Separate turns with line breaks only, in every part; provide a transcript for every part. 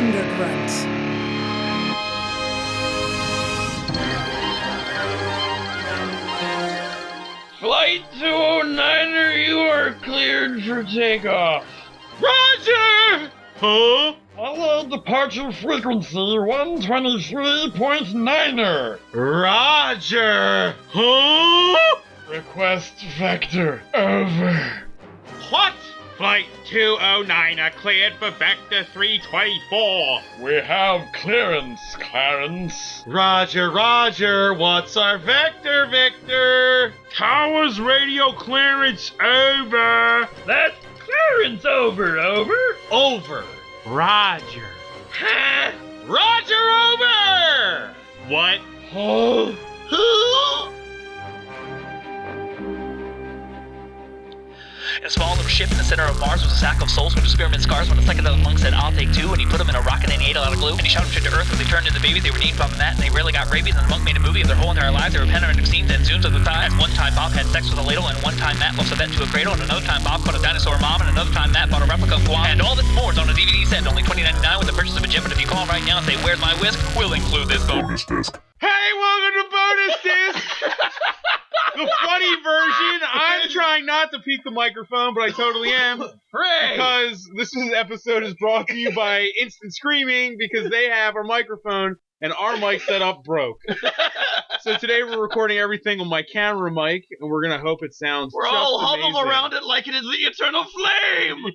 Undergrunt.
Flight 209er, you are cleared for takeoff.
Roger! Huh?
Hello, departure frequency 123.9er.
Roger! Huh?
Request vector over.
What? Flight 209 cleared for Vector 324.
We have clearance, Clarence.
Roger. What's our vector, Victor? Tower's radio clearance over.
That's clearance over.
Over. Roger.
Huh?
Roger over! What?
Oh.
In a small little ship in the center of Mars was a sack of souls with experiment scars. When the psychedelic monk said, "I'll take two," and he put them in a rocket and he ate a lot of glue. And he shot them straight to Earth where they turned into babies. They were named from that, and they rarely got rabies. And the monk made a movie of their whole entire lives. They were panoramic scenes and zooms of the time. One time Bob had sex with a ladle, and one time Matt lost a vet to a cradle, and another time Bob caught a dinosaur mom, and another time Matt bought a replica of Guam. And all this and more is on a DVD set, only $20.99 with the purchase of a gem. But if you call right now and say, "Where's my whisk?" we'll include this bonus disc.
Hey, welcome to Bonus Disc! The funny version. I'm trying not to peek the microphone, but I totally am.
Hooray!
Because this episode is brought to you by Instant Screaming, because they have our microphone and our mic setup broke. So today we're recording everything on my camera mic, and we're going to hope it sounds
We're
just
all huddled
amazing.
around it like it is the eternal flame.
Yes.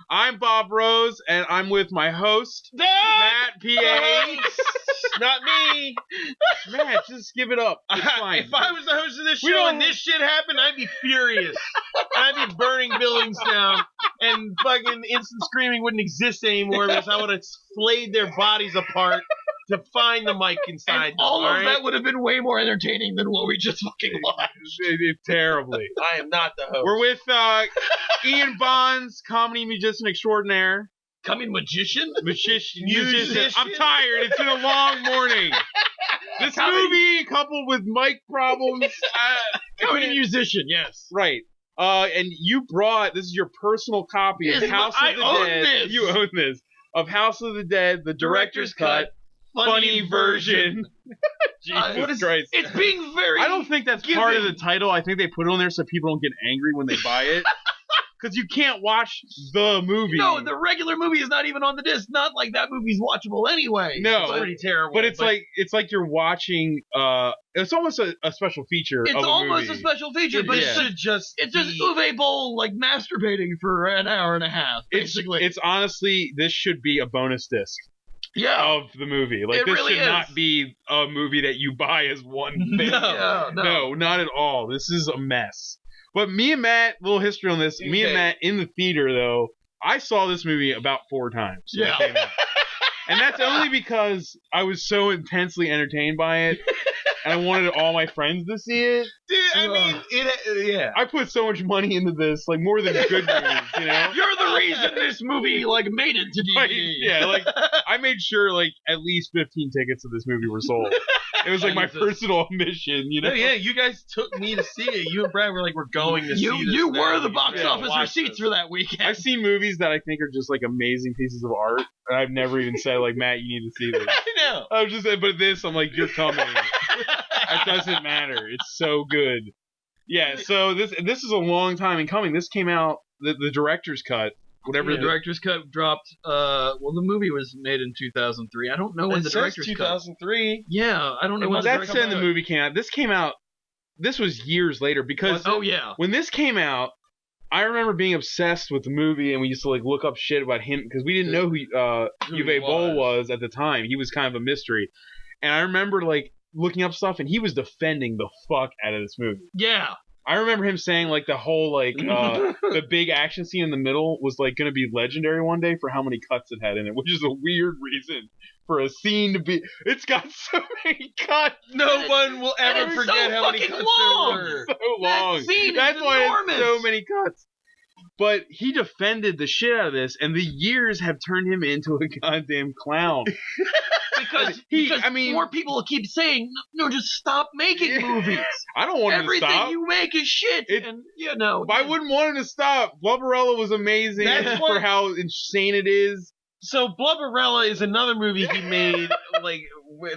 I'm Bob Rose, and I'm with my host, Matt P.A. Not me. Matt, just give it up. It's fine.
If I was the host of this show and this shit happened, I'd be furious. I'd be burning buildings down, and fucking Instant Screaming wouldn't exist anymore because I would have flayed their bodies apart to find the mic inside.
And all of that would have been way more entertaining than what we just fucking watched.
Terribly.
I am not the host.
We're with Ian Bonds, comedy musician extraordinaire.
Coming magician?
Musician.
Musician.
I'm tired. It's been a long morning. This movie, coupled with mic problems.
Coming musician, yes.
Right. And you brought, this is your personal copy of House of the Dead.
This.
You own this. Of House of the Dead, the director's cut. Funny version. Jesus Christ.
It's being very...
I don't think that's part of the title. I think they put it on there so people don't get angry when they buy it. Because you can't watch the movie.
No, the regular movie is not even on the disc. Not like that movie's watchable anyway.
No.
It's pretty terrible.
But it's like you're watching... it's almost a special feature of a movie.
It's almost a special feature, but
Yeah.
it's just Uwe Boll like masturbating for an hour and a half, basically.
It's honestly, this should be a bonus disc.
Yeah.
Of the movie. Like,
It
this
really
should
is.
not be a movie that you buy as one thing.
No.
Not at all. This is a mess. But me and Matt, little history on this. Me and Matt in the theater, though, I saw this movie about 4 times. When it came out. And that's only because I was so intensely entertained by it. And I wanted all my friends to see it.
Dude, I mean, yeah.
I put so much money into this, like more than good movies, you know?
You're the reason this movie like made it to
Like,
DVD.
yeah, like I made sure like at least 15 tickets of this movie were sold. It was like my personal mission, you know?
No, yeah, you guys took me to see it. You and Brad were like, we're going to see this.
You were
now.
the box
Yeah,
office
watch
receipts
this.
for that weekend.
I've seen movies that I think are just like amazing pieces of art, and I've never even said like, Matt, you need to see this.
I know.
I was just saying, but this, I'm like, you're coming. It doesn't matter. It's so good. Yeah, so this is a long time in coming. This came out, the director's cut, whatever
the director's cut dropped. The movie was made in 2003. I don't know when
It
the
says
director's
2003.
cut. Yeah, I don't know when the
That's
director's
when the movie came out. This came out. This was years later because when this came out, I remember being obsessed with the movie, and we used to like look up shit about him because we didn't know who Uwe Boll was at the time. He was kind of a mystery, and I remember like looking up stuff, and he was defending the fuck out of this movie.
Yeah.
I remember him saying like the whole like the big action scene in the middle was like going to be legendary one day for how many cuts it had in it, which is a weird reason for a scene to be. It's got so many cuts.
No one will ever
it's
forget
so
how many
fucking
cuts
long.
there were.
So long.
That scene
That's
is
why
enormous.
it's so many cuts. But he defended the shit out of this, and the years have turned him into a goddamn clown.
Because more people keep saying, no, just stop making movies.
I don't want him to stop.
Everything you make is shit. And, you know.
I wouldn't want him to stop. Blubberella was amazing
That's
for how insane it is.
So Blubberella is another movie he made, like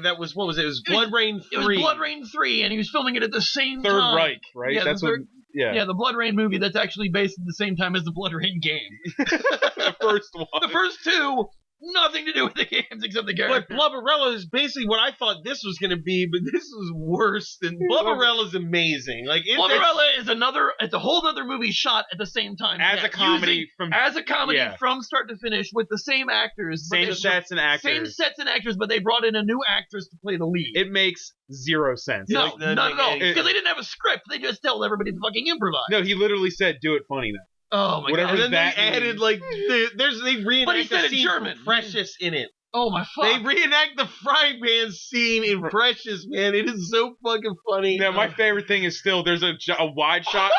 that was what was it? It was Blood Rain 3.
It was Blood Rain 3, and he was filming it at the same
Third
time.
Reich, right?
Yeah,
That's what. Yeah.
Yeah, the Blood Rain movie that's actually based at the same time as the Blood Rain game.
The first one.
The first two, nothing to do with the games except the character.
But Blubberella is basically what I thought this was going to be, but this was worse than Blubberella's amazing. Like
Blubberella is it's a whole other movie shot at the same time.
As a comedy from
start to finish with the same actors.
Same sets and actors.
Same sets and actors, but they brought in a new actress to play the lead.
It makes zero sense.
No, not at all. Because they didn't have a script. They just told everybody to fucking improvise.
No, he literally said, do it funny now.
Oh my god!
And then they added they reenact the scene
German.
from Precious in it.
Oh my fuck!
They reenact the frying pan scene in Precious, man. It is so fucking funny.
Now my favorite thing is still there's a wide shot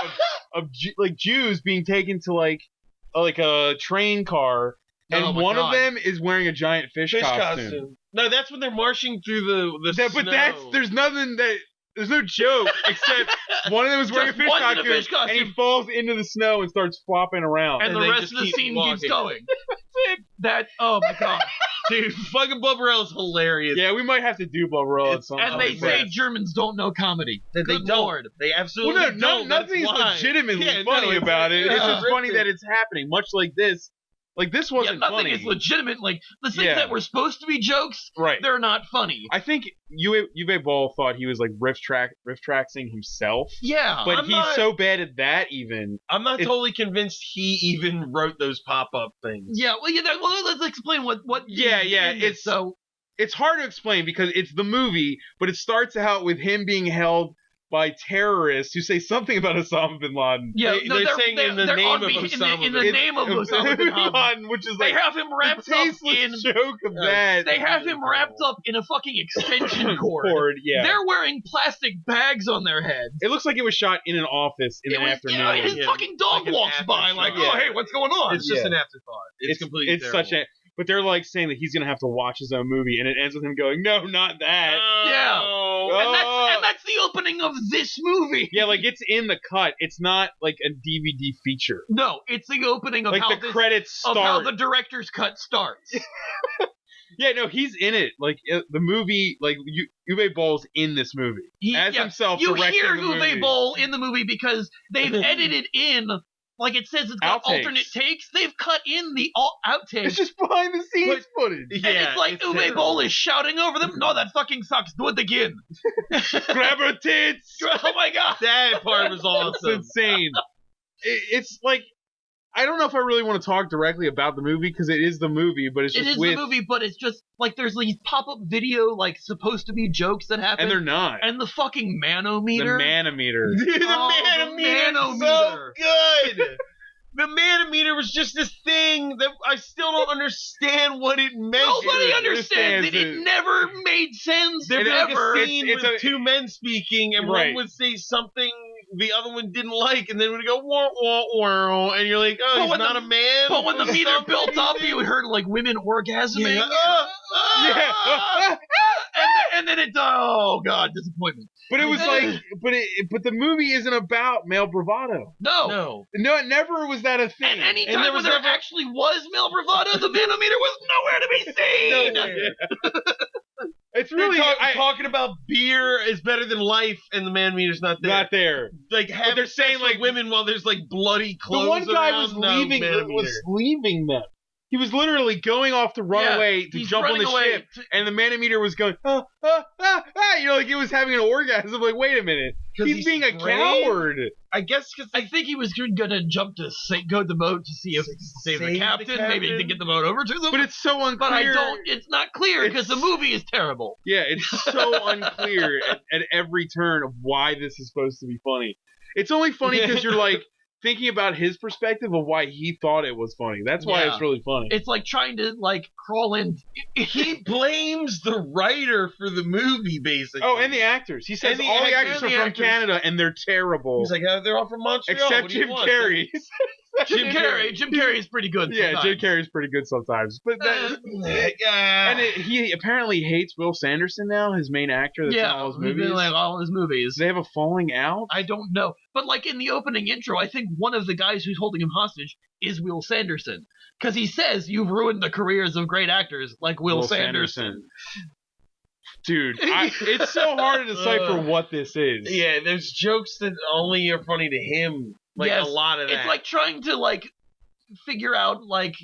of Jews being taken to like a train car, and one of them is wearing a giant fish costume.
No, that's when they're marching through the snow.
But there's nothing that. There's no joke except one of them is wearing a fish costume, and he falls into the snow and starts flopping around.
And the rest of the scene keeps going. Oh my god.
Dude, fucking Blubberella's hilarious.
Yeah, we might have to do Blubberella at some point.
And they say Germans don't know comedy.
They don't. Lord. They absolutely don't.
Nothing's legitimately funny about it. It's just funny that it's happening, much like this. Like, this wasn't
nothing
funny.
Is legitimate. Like, the things that were supposed to be jokes, they're not funny.
I think Uwe Boll thought he was, like, riff-traxing himself.
Yeah.
But he's so bad at that, even.
I'm not totally convinced he even wrote those pop-up things.
Yeah, well, let's explain what
It's hard to explain because it's the movie, but it starts out with him being held by terrorists who say something about Osama bin Laden.
Yeah,
they're saying in the name of Osama
in the name of Osama bin Laden,
which is
they have him wrapped up in
joke of that.
They have him wrapped up in a fucking extension cord.
Yeah,
they're wearing plastic bags on their heads.
It looks like it was shot in an office in an afternoon.
Yeah, his fucking dog walks by, like, oh hey, what's going on?
It's just an afterthought. It's completely.
It's such a. But they're like saying that he's gonna have to watch his own movie, and it ends with him going, "No, not that."
And that's the opening of this movie.
Yeah, like it's in the cut. It's not like a DVD feature.
No, it's the opening of
like
how
the credits start.
Of how the director's cut starts.
Yeah, no, he's in it. Like the movie, like Uwe Boll's in this movie himself.
You hear Uwe Boll in the movie because they've edited in. Like it says it's got alternate takes. They've cut in the outtakes.
It's just behind the scenes footage.
And it's like Uwe Boll is shouting over them. No, that fucking sucks. Do it again.
Grab her tits.
Oh my god.
That part was awesome.
It's insane. It's like, I don't know if I really want to talk directly about the movie because it is the movie, but it's just
the movie, but it's just like there's these pop-up video like supposed to be supposed to be jokes that happen,
and they're not.
And the fucking manometer.
The manometer.
Dude, the manometer is so good. The manometer was just this thing that I still don't understand what it meant.
Nobody understands it. It never made sense.
There'd be like a scene with two men speaking, and one would say something the other one didn't like, and then would go wah wah wah, and you're like, oh, he's not a man.
But when the meter built up, you heard like women orgasming. And then it, oh god, disappointment.
But it was like, but the movie isn't about male bravado.
No,
it never was that a thing.
And anytime when there actually was male bravado, the manometer was nowhere to be seen.
Nowhere.
It's really
talking about beer is better than life, and the manometer's not there.
Not there.
Like they're saying like women while there's like bloody clothes.
The one guy
around.
was leaving them. He was literally going off to run away to jump on the ship, and the manometer was going, you know, like it was having an orgasm. Like, wait a minute, he's being a coward.
I guess because
I think he was gonna jump to go to the boat to see if save the captain, maybe to get the boat over to them.
But it's so unclear.
But it's not clear because the movie is terrible.
Yeah, it's so unclear at every turn of why this is supposed to be funny. It's only funny because you're like. Thinking about his perspective of why he thought it was funny. That's why it's really funny.
It's like trying to like crawl in.
He blames the writer for the movie, basically.
Oh, and the actors. He says all the actors are from Canada and they're terrible.
He's like, they're all from Montreal.
Except Jim Carrey.
Jim Carrey is pretty good.
Yeah,
sometimes.
Jim Carrey's pretty good sometimes. But he apparently hates Will Sanderson now, his main actor that's in all his movies.
Like all his movies.
Do they have a falling out?
I don't know. But like in the opening intro, I think one of the guys who's holding him hostage is Will Sanderson. Because he says, you've ruined the careers of great actors like Will Sanderson.
Dude, it's so hard to decipher what this is.
Yeah, there's jokes that only are funny to him. Like, a lot of that.
It's like trying to, like, figure out, like,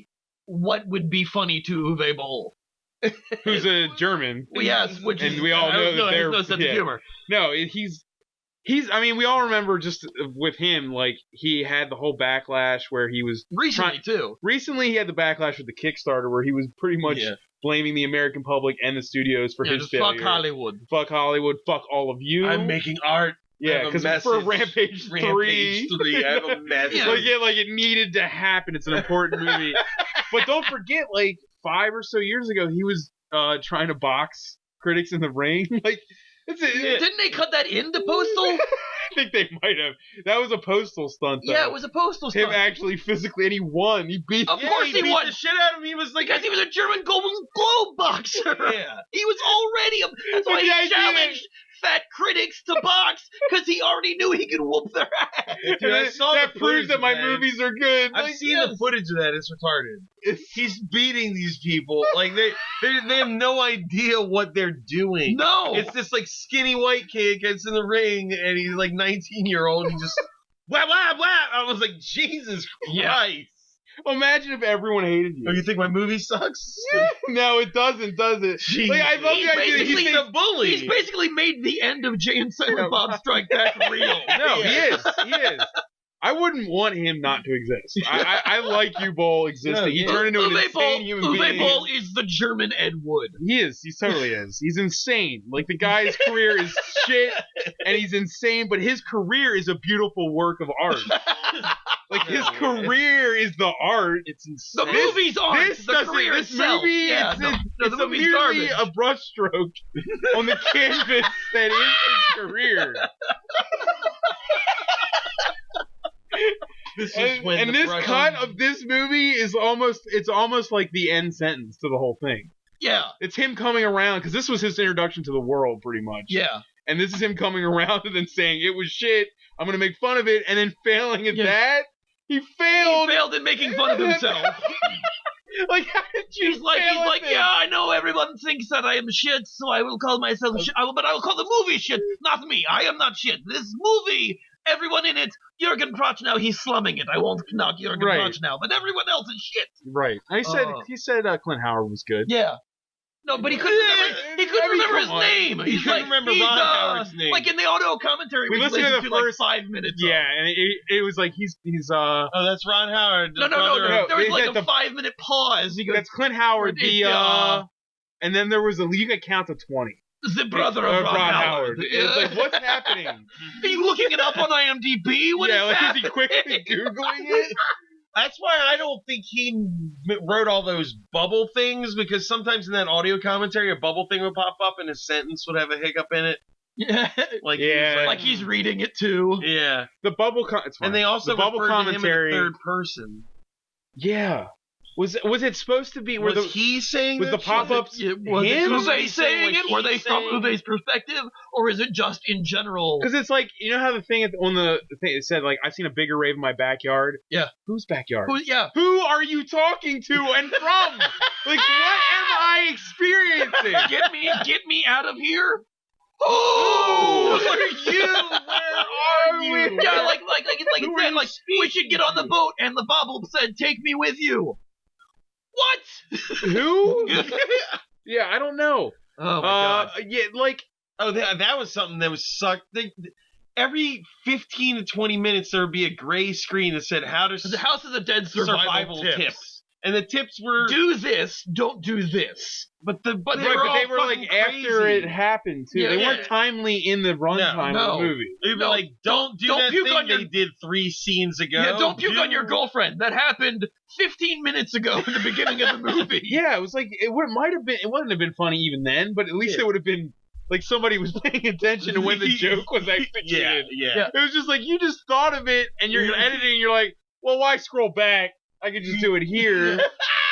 what would be funny to Uwe Boll.
Who's a German.
Well, yes,
and we all know that they're...
no sense of humor.
No, he's... I mean, we all remember just with him, like, he had the whole backlash where he was... Recently, he had the backlash with the Kickstarter where he was pretty much blaming the American public and the studios for his failure.
Fuck Hollywood.
Fuck Hollywood. Fuck all of you.
I'm making art.
Yeah, because for Rampage 3,
I have a message.
Like it needed to happen. It's an important movie. But don't forget, like 5 or so years ago, he was trying to box critics in the ring. Like,
didn't they cut that into Postal?
I think they might have. That was a Postal stunt, though.
Yeah, it was a Postal stunt.
Him actually physically, and he won. He beat.
Of course he won.
The shit out of him. He was like,
because he was a German Golden Globe boxer.
Yeah,
he was already. That's why he challenged fat critics to box, because he already knew he could whoop their ass.
Dude, I saw
that proves that my movies are good.
I've seen the footage of that. It's retarded. He's beating these people. Like they have no idea what they're doing.
No,
it's this like skinny white kid gets in the ring and he's like 19-year-old. And he just whap whap whap. I was like, Jesus Christ.
Imagine if everyone hated you.
Oh, you think my movie sucks?
No, it doesn't, does it?
Jeez.
Like, I love the idea.
He's a bully.
He's basically made the end of Jay and Silent Bob Strike Back real.
No, he is. I wouldn't want him not to exist. I like Uwe Boll existing. He turned into an insane human being.
Uwe Boll is the German Ed Wood.
He is. He totally is. He's insane. Like, the guy's career is shit, and he's insane, but his career is a beautiful work of art. Like, his career is the art. It's insane.
The movie's art. The career itself.
Movie, it's merely a brushstroke on the canvas that is his career. This cut of this movie is almost like the end sentence to the whole thing.
Yeah.
It's him coming around, because this was his introduction to the world, pretty much.
Yeah.
And this is him coming around and then saying, it was shit, I'm going to make fun of it, and then failing at that. He failed.
He failed at making fun of himself.
Like, how did you
He's like, yeah, I know everyone thinks that I am shit, so I will call myself shit. But I will call the movie shit, not me. I am not shit. This movie, everyone in it, Jürgen Prochnow, he's slumming it. I won't knock Jürgen Prochnow, but everyone else is shit.
Right. He said Clint Howard was good.
Yeah. No, but he couldn't remember his name.
He couldn't remember Ron Howard's name.
Like in the audio commentary, we listened to the first 5 minutes.
Yeah, and it was like he's
Oh, that's Ron Howard.
No. There was like a 5-minute pause. He goes,
that's Clint Howard. And then there was you could count to 20.
The brother of Ron Howard.
It's like, what's happening?
Are you looking it up on IMDb? What is happening?
Is he quickly Googling it?
That's why I don't think he wrote all those bubble things, because sometimes in that audio commentary, a bubble thing would pop up and a sentence would have a hiccup in it.
Yeah. Like he's reading it too.
Yeah.
The bubble
and they also
bubble commentary
to him in third person.
Yeah. Was it supposed to be
he saying
with the pop-ups?
Was Uwe saying it? Were they from Uwe's perspective, or is it just in general?
Because it's like, you know how the thing on the thing it said, like, I've seen a bigger rave in my backyard.
Yeah.
Whose backyard?
Who
are you talking to and from? Like, what am I experiencing?
Get me out of here.
Oh, who are you? Where are you?
Yeah, like it said, like, we should get on the boat, and the bobble said, "Take me with you." What?
Who? Yeah, I don't know.
Oh my god.
Yeah, like,
that was something that was sucked. Every 15 to 20 minutes there would be a gray screen that said how to
the House of the Dead survival tips.
And the tips were
do this, don't do this.
But they were
like after it happened too. They weren't timely in the runtime of the movie.
They'd be like, don't do that
puke
thing
on
they did 3 scenes ago.
Yeah, don't puke on your girlfriend. That happened 15 minutes ago in the beginning of the movie.
Yeah, it was like it wouldn't have been funny even then, but at least it would have been like somebody was paying attention to when the joke was executed.
Yeah.
It was just like you just thought of it and you're editing and you're like, well, why scroll back? I could just do it here.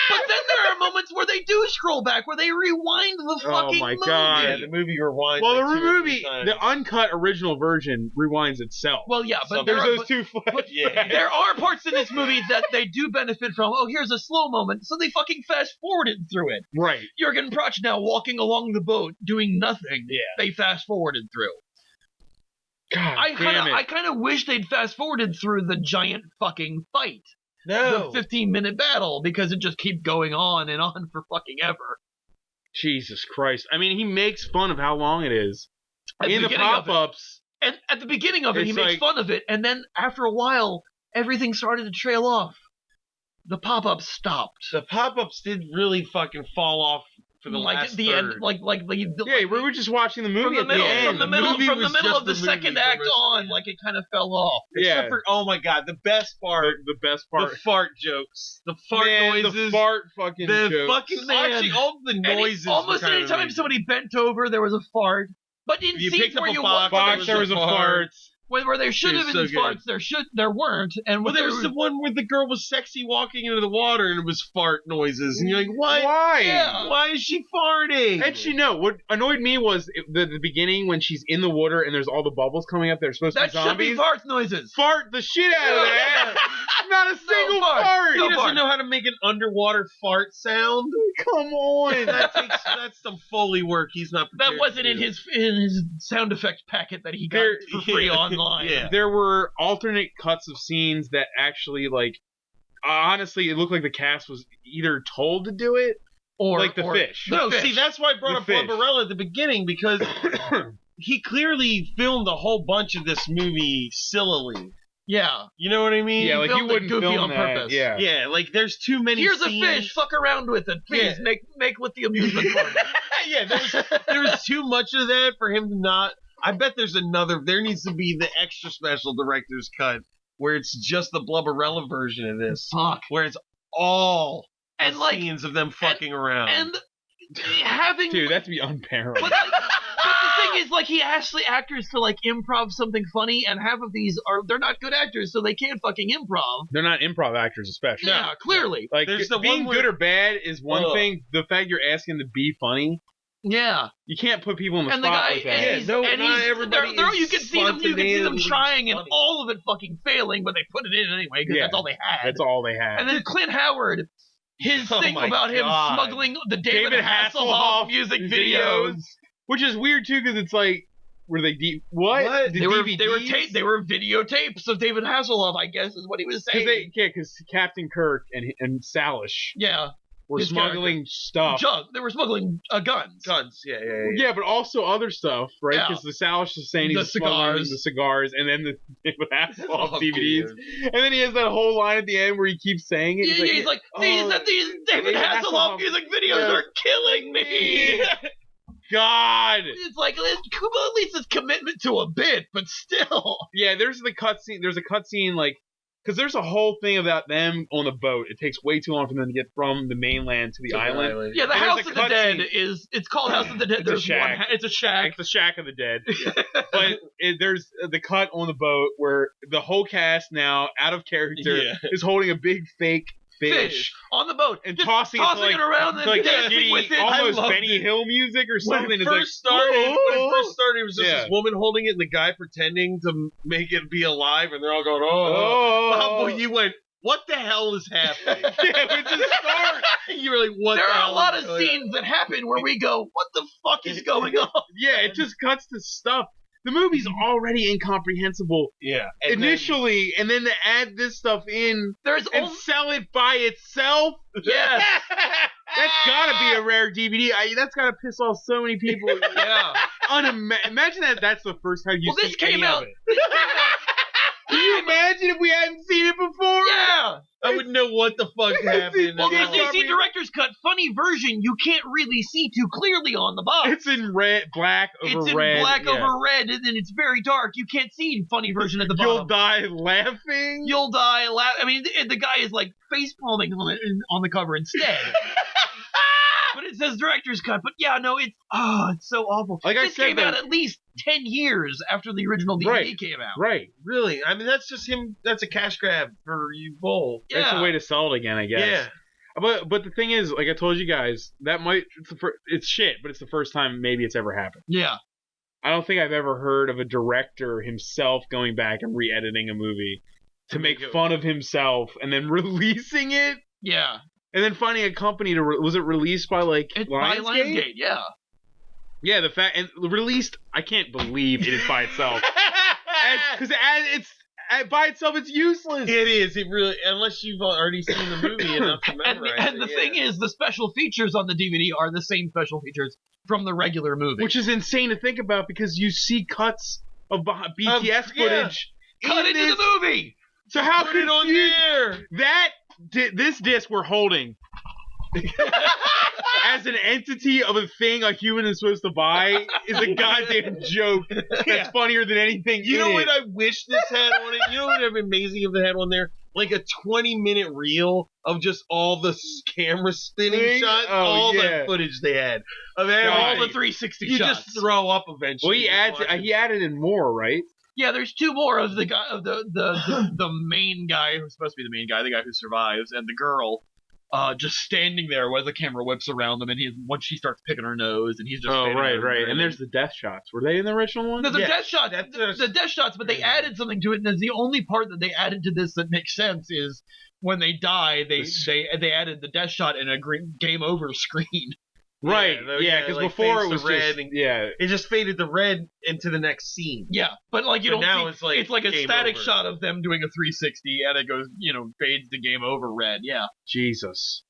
But then there are moments where they do scroll back, where they rewind the fucking movie.
God.
Yeah, the movie rewinds.
Well,
like
the
2 or 3
movie,
times.
the uncut original version rewinds itself.
Well, yeah, but
There's those two
but
Yeah.
there are parts in this movie that they do benefit from. Oh, here's a slow moment, so they fucking fast forwarded through it.
Right.
Jurgen Prochnow walking along the boat doing nothing.
Yeah.
They fast forwarded through.
God damn it.
I kind of wish they'd fast forwarded through the giant fucking fight.
No.
The 15-minute battle, because it just keeps going on and on for fucking ever.
Jesus Christ. I mean, he makes fun of how long it is. In the pop-ups.
And at the beginning of it, he makes fun of it, and then after a while, everything started to trail off. The pop-ups stopped.
The pop-ups did really fucking fall off for the last
the
third.
end,
Yeah, we were just watching the movie
from the
at
middle,
the end.
from the middle of the second act
movie.
on, like it kind of fell off.
Except for, oh my god, the best part.
The best part.
The fart jokes. The fart noises.
The fart fucking
the
jokes.
fucking,
Man.
actually, all the noises.
Almost any time somebody bent over, there was a fart. But in
You
scenes
picked up
where
a
you
box,
there was a fart.
where there should have
It's
been
so good.
farts, there weren't. And
Well, there was the one where the girl was sexy walking into the water and it was fart noises. And you're like, what?
Why?
Yeah.
Why is she farting?
And she know. What annoyed me was the beginning when she's in the water and there's all the bubbles coming up. They're supposed to
that
be zombies.
should be fart noises.
Fart the shit out of that. Not a single
fart.
fart.
He doesn't know how to make an underwater fart sound.
Come on.
That's some Foley work he's not prepared
That wasn't
to
in
do.
his sound effect packet that he got for free online.
Yeah.
There were alternate cuts of scenes that actually, like, honestly, it looked like the cast was either told to do it
Or
like the fish.
No,
fish.
see, that's why I brought
The
up
fish.
Barbarella at the beginning, because he clearly filmed a whole bunch of this movie sillily.
Yeah.
You know what I mean?
Yeah, like you
filmed it
wouldn't
goofy
film
on
that.
purpose.
Yeah.
Yeah, like there's too many
Here's
scenes.
a fish. Fuck around with it. Please
Yeah.
make with the amusement park.
Yeah, there was too much of that for him to not. I bet there's another. There needs to be the extra special director's cut where it's just the Blubberella version of this,
Fuck.
where it's all
And
the
like
scenes of them fucking around.
and having
Dude, that'd be unparalleled.
But the thing is, like, he asks the actors to like improv something funny, and half of these they're not good actors, so they can't fucking improv.
They're not improv actors, especially.
Yeah, clearly.
Like,
There's the
being
one
good
where-
or bad is one
Ugh.
thing. The fact you're asking to be funny,
Yeah.
you can't put people in the
And the
spot
guy,
like that.
and
Yeah,
he's,
no,
and
not
he's,
everybody
they're,
is
you can see them
spontaneously
trying, and
funny.
all of it fucking failing, but they put it in anyway because
Yeah.
that's all they had.
That's all they had.
And then Clint Howard, his
Oh
thing
my
about him
God.
smuggling the David Hasselhoff music videos.
Which is weird too, because it's like, were they what? The
They were
DVDs?
they were videotapes of David Hasselhoff, I guess is what he was saying.
Because Captain Kirk and Salish
Yeah.
were
His
smuggling stuff.
They were smuggling guns.
Guns, yeah.
Yeah, but also other stuff, right?
Yeah.
Because the Salish is saying
The
he's smuggling
cigars.
the cigars, and then the David Hasselhoff
Oh,
DVDs.
dude.
And then he has that whole line at the end where he keeps saying it.
He's like, these David Hasselhoff music videos are killing me.
God.
It's like, at least it's commitment to a bit, but still.
Yeah, there's the cutscene. There's a cutscene, like, because there's a whole thing about them on the boat. It takes way too long for them to get from the mainland to the island.
Yeah, the
There's
House
a
of the Dead
cutscene.
it's called House of the Dead.
It's a
There's
shack.
it's a shack.
It's the Shack of the Dead. But there's the cut on the boat where the whole cast now, out of character,
Yeah.
is holding a big fake fish
on the boat
and
just
tossing
it around and
like
dancing
shitty,
with it.
almost
I loved
Benny
it.
Hill music or something.
When it
It's like,
first started, it was just
Yeah.
this woman holding it and the guy pretending to make it be alive, and they're all going, oh.
oh,
Well, you went, what the hell is happening?
yeah, with the start.
You were like, what
There
the
are
hell
a lot
is
of
going on?
scenes that happen where we go, what the fuck is going on?
Yeah, it just cuts to stuff. The movie's already incomprehensible
Yeah.
initially, and then to add this stuff in
There's
and
only,
sell it by itself.
yes,
That's gotta be a rare DVD. That's gotta piss off so many people.
yeah.
Imagine that's the first time you
Well,
see
this came
any
out.
of it. Can you imagine if we hadn't seen it before?
Yeah.
I wouldn't know what the fuck happened.
Well,
Yeah,
the DC director's cut funny version you can't really see too clearly on the box.
It's in red, black over
It's in
red.
black
yeah.
over red, and then it's very dark. You can't see funny version at the
You'll
bottom.
die laughing.
You'll die. I mean, the guy is like face palming on the cover instead. But but it says director's cut. But yeah, no, it's so awful.
Like
this came out at least 10 years after the original DVD came out.
Right.
Really? I mean, that's just him. That's a cash grab for Uwe Boll.
Yeah.
That's a way to sell it again, I guess.
Yeah.
But the thing is, like I told you guys, it's shit, but it's the first time maybe it's ever happened.
Yeah.
I don't think I've ever heard of a director himself going back and re-editing a movie to make fun of himself and then releasing it.
Yeah.
And then finding a company to was it released by like
Lionsgate? Yeah.
Yeah, the fact and released. I can't believe it is by itself. Because by itself, it's useless.
It is. It really, unless you've already seen the movie enough to memorize it.
And the thing is, the special features on the DVD are the same special features from the regular movie,
which is insane to think about because you see cuts of BTS footage
cut into the movie.
So how
Put
could
it on there?
This disc we're holding as an entity of a thing a human is supposed to buy is a goddamn joke that's funnier than anything.
You know what I wish this had on it? You know what would be amazing if they had on there? Like a 20-minute reel of just all the camera spinning shots, the footage they had.
Of all the 360 shots.
You just throw up eventually.
Well, he added in more, right?
Yeah, there's two more of the guy of the main guy who's supposed to be the main guy, the guy who survives, and the girl, just standing there while the camera whips around them, and once she starts picking her nose, and he's just
right. And there's the death shots. Were they in the original one?
No, the death shots. The death shots, but they added something to it, and the only part that they added to this that makes sense is when they die, they added the death shot in a game over screen.
Right, because like before it was
red
just,
it just faded the red into the next scene.
Yeah, but like
now
it's like a static shot of them doing a 360, and it goes, fades to game over red. Yeah,
Jesus,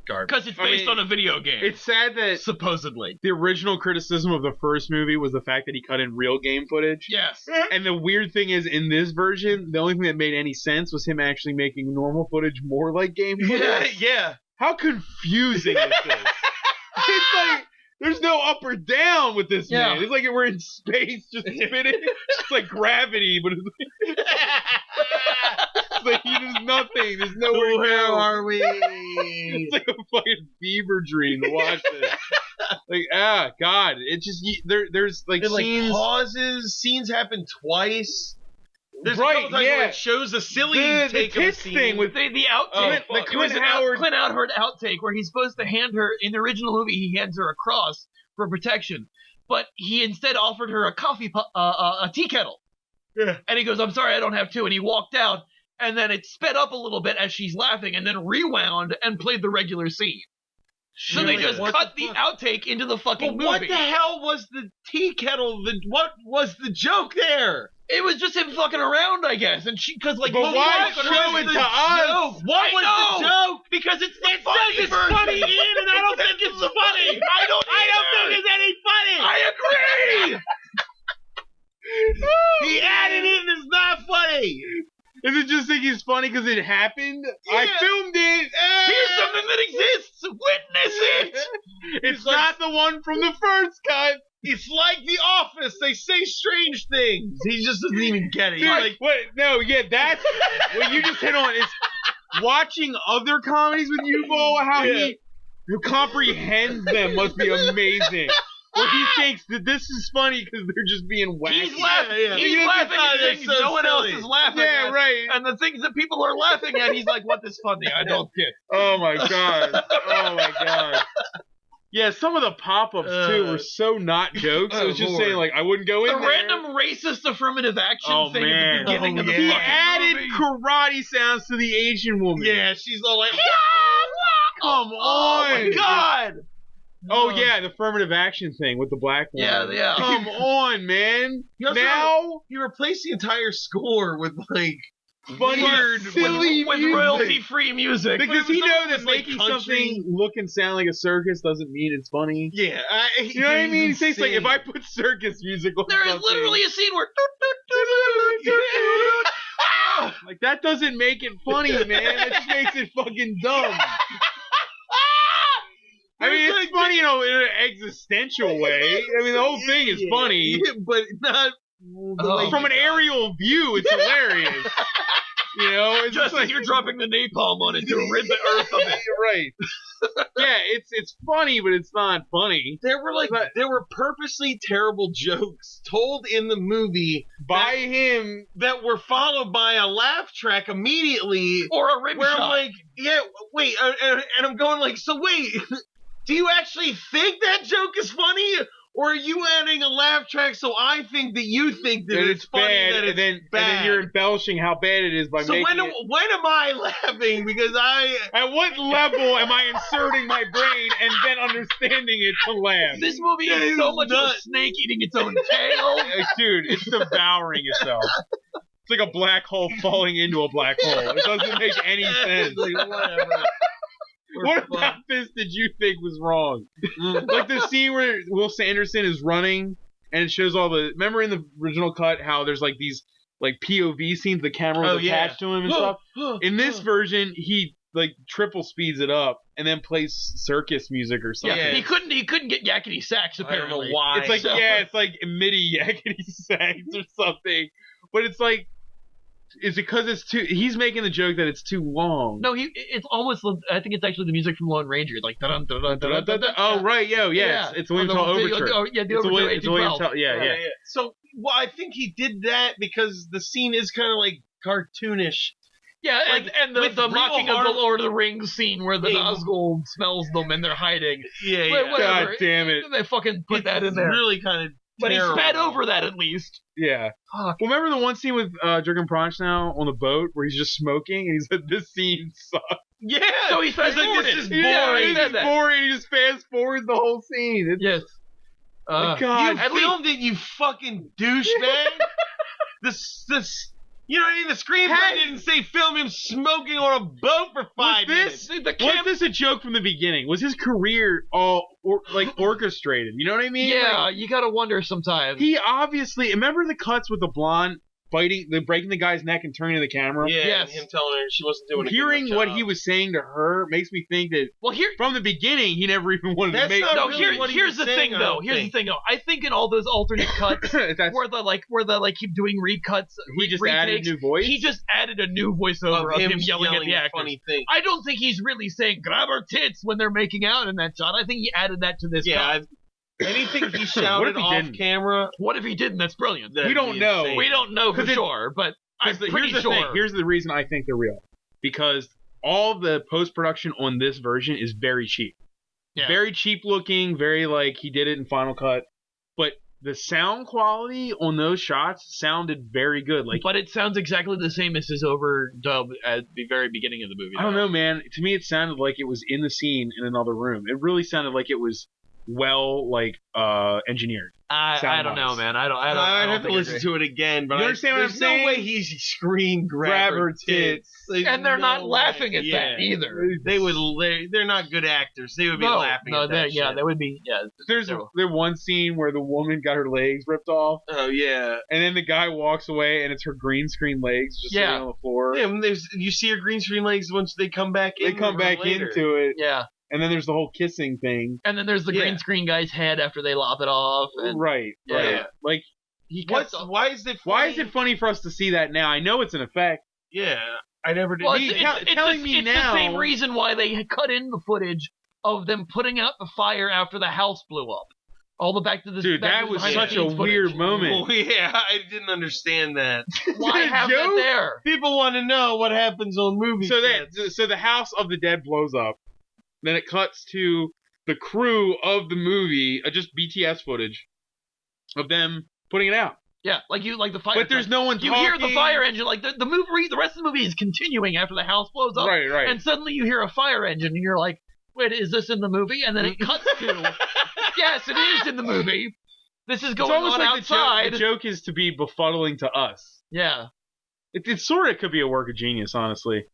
because it's based on a video game.
It's sad that
supposedly
the original criticism of the first movie was the fact that he cut in real game footage.
Yes,
and the weird thing is, in this version, the only thing that made any sense was him actually making normal footage more like game footage.
Yeah.
How confusing is this? It's like there's no up or down with this man. It's like we're in space just spinning. It's like gravity, but it's like he does nothing. There's nowhere to go.
Where are we?
It's like a fucking fever dream to watch this. Like God, it just there's like scenes,
pauses. Scenes happen twice. There's
right,
a couple times where it shows a silly take
the
of a scene.
thing with
the outtake.
The Clint Howard
outtake where he's supposed to hand her, in the original movie, he hands her a cross for protection, but he instead offered her a tea kettle.
Yeah.
And he goes, "I'm sorry, I don't have two," and he walked out, and then it sped up a little bit as she's laughing, and then rewound and played the regular scene. So they just cut the outtake into the fucking movie.
What the hell was the tea kettle? What was the joke there?
It was just him fucking around, I guess, and
but why show it to us?
What was the joke?
Because it's
funny Ian, and I don't think it's funny. I don't think it's any funny.
I agree.
He added it, and it's not funny.
Is it just think he's funny because it happened? Yeah. I filmed it.
Here's something that exists. Witness it.
It's not the one from the first cut.
It's like The Office. They say strange things. He just doesn't even get it.
Dude, what? No, that's what you just hit on. Is watching other comedies with Uwe Boll, how he comprehends them must be amazing. Where he thinks that this is funny because they're just being wacky.
He's laughing. He's laughing at things no one else is laughing at.
Yeah, right.
And the things that people are laughing at, he's like, "What is funny? I don't get."
Oh my god. Oh my god. Yeah, some of the pop-ups too were so not jokes. I was just saying, like, I wouldn't go in there.
The random racist affirmative action thing at the beginning of the
He
fucking
added
movie.
karate sounds to the Asian woman.
Yeah, she's all like,
come on.
Oh my god.
Oh yeah, the affirmative action thing with the black woman.
Yeah.
Come on, man.
He replaced the entire score with like
weird, silly
with royalty-free music.
Because he knows that making something look and sound like a circus doesn't mean it's funny.
Yeah,
you know what I mean? He says like, if I put circus music on
there is literally a scene where
like that doesn't make it funny, man. That just makes it fucking dumb. I mean, it's funny, in an existential way. I mean, the whole thing is funny.
Yeah, but not...
from an aerial view, it's hilarious. You know, it's
just
like
as you're dropping the napalm on it to rid the earth of it.
Right. Yeah, it's funny, but it's not funny.
There were purposely terrible jokes told in the movie
by him
that were followed by a laugh track immediately,
or a rim
where
shot.
I'm like, yeah, wait, and I'm going like, so wait, do you actually think that joke is funny? Or are you adding a laugh track so I think that you think that it's funny
bad,
that it's
and
bad?
And then you're embellishing how bad it is by making it.
So when am I laughing? Because
At what level am I inserting my brain and then understanding it to laugh?
This movie is so much of a snake eating its own tail.
Dude, it's devouring itself. It's like a black hole falling into a black hole. It doesn't make any sense.
Like, whatever.
What about this did you think was wrong? Like the scene where Will Sanderson is running and it shows all the... Remember in the original cut how there's like these like POV scenes, the camera was attached to him and stuff? In this version, he like triple speeds it up and then plays circus music or something.
Yeah, he couldn't get yakety sax apparently.
I don't know why.
It's like, it's like MIDI yakety sax or something. But it's like... Is it because it's too... He's making the joke that it's too long.
No, it's almost... I think it's actually the music from Lone Ranger. Like...
Oh, right, yeah. It's the William Tell Overture.
The Overture.
It's William Tell... Yeah.
So, well, I think he did that because the scene is kind of like cartoonish.
Yeah,
like,
and the mocking of the Lord of the Rings scene where the Nazgul smells them and they're hiding.
Yeah.
Whatever.
God damn it.
They fucking put that in there.
Really kind of...
But he sped over that at least.
Yeah.
Fuck.
Well, remember the one scene with Jurgen Prochnow on the boat where he's just smoking and he said, "This scene sucks."
Yeah.
So he's fast forwarded.
This is boring.
This is boring. He just fast forwards the whole scene.
Yes.
God.
You filmed it, you fucking douchebag. This. You know what I mean? The screenplay didn't say film him smoking on a boat for 5 minutes.
Was this a joke from the beginning? Was his career all orchestrated? You know what I mean?
Yeah, you gotta wonder sometimes.
He obviously... Remember the cuts with the blonde breaking the guy's neck and turning to the camera?
Yeah, yes. And him telling her she wasn't doing it.
Hearing what he was saying to her makes me think that from the beginning he never even wanted to make...
No, here's the thing though. I think in all those alternate cuts where they keep doing recuts,
he just added a new voice.
He just added a new voiceover of him yelling at the actors.
Funny thing.
I don't think he's really saying "grab her tits" when they're making out in that shot. I think he added that to this.
Yeah. Anything he shouted off camera.
What if he didn't? That's brilliant.
We don't know.
Insane.
We don't know for sure, but I'm pretty sure.
Here's the reason I think they're real. Because all the post-production on this version is very cheap. Yeah. Very cheap looking, very like he did it in Final Cut. But the sound quality on those shots sounded very good.
But it sounds exactly the same as his overdub at the very beginning of the movie.
I don't know, man. To me, it sounded like it was in the scene in another room. It really sounded like it was engineered.
I don't know, man.
I'd have to listen to it again, but
you understand what I'm saying?
No way he's screaming grab her tits.
And they're not laughing at that either.
They're not good actors. They would be laughing at that.
Yeah, they would be. Yeah.
There's one scene where the woman got her legs ripped off.
Oh yeah.
And then the guy walks away, and it's her green screen legs just sitting on the floor.
Yeah, you see her green screen legs once they come back in.
They come back into it.
Yeah.
And then there's the whole kissing thing.
And then there's the green screen guy's head after they lop it off. And,
right. Like
why is it funny?
Why is it funny for us to see that now? I know it's an effect.
Yeah. I never did.
Well, it's the same reason why they cut in the footage of them putting out the fire after the house blew up. All the back to the
dude, that was such a weird moment.
Oh, yeah, I didn't understand that.
Why have that there?
People want to know what happens on movies.
So the house of the dead blows up. Then it cuts to the crew of the movie, just BTS footage of them putting it out.
Yeah, like the fire.
But there's no one talking.
You hear the fire engine, like the movie. The rest of the movie is continuing after the house blows up.
Right.
And suddenly you hear a fire engine, and you're like, "Wait, is this in the movie?" And then it cuts to, yes, it is in the movie. This is going on
like
outside.
The joke is to be befuddling to us.
Yeah.
It sort of could be a work of genius, honestly.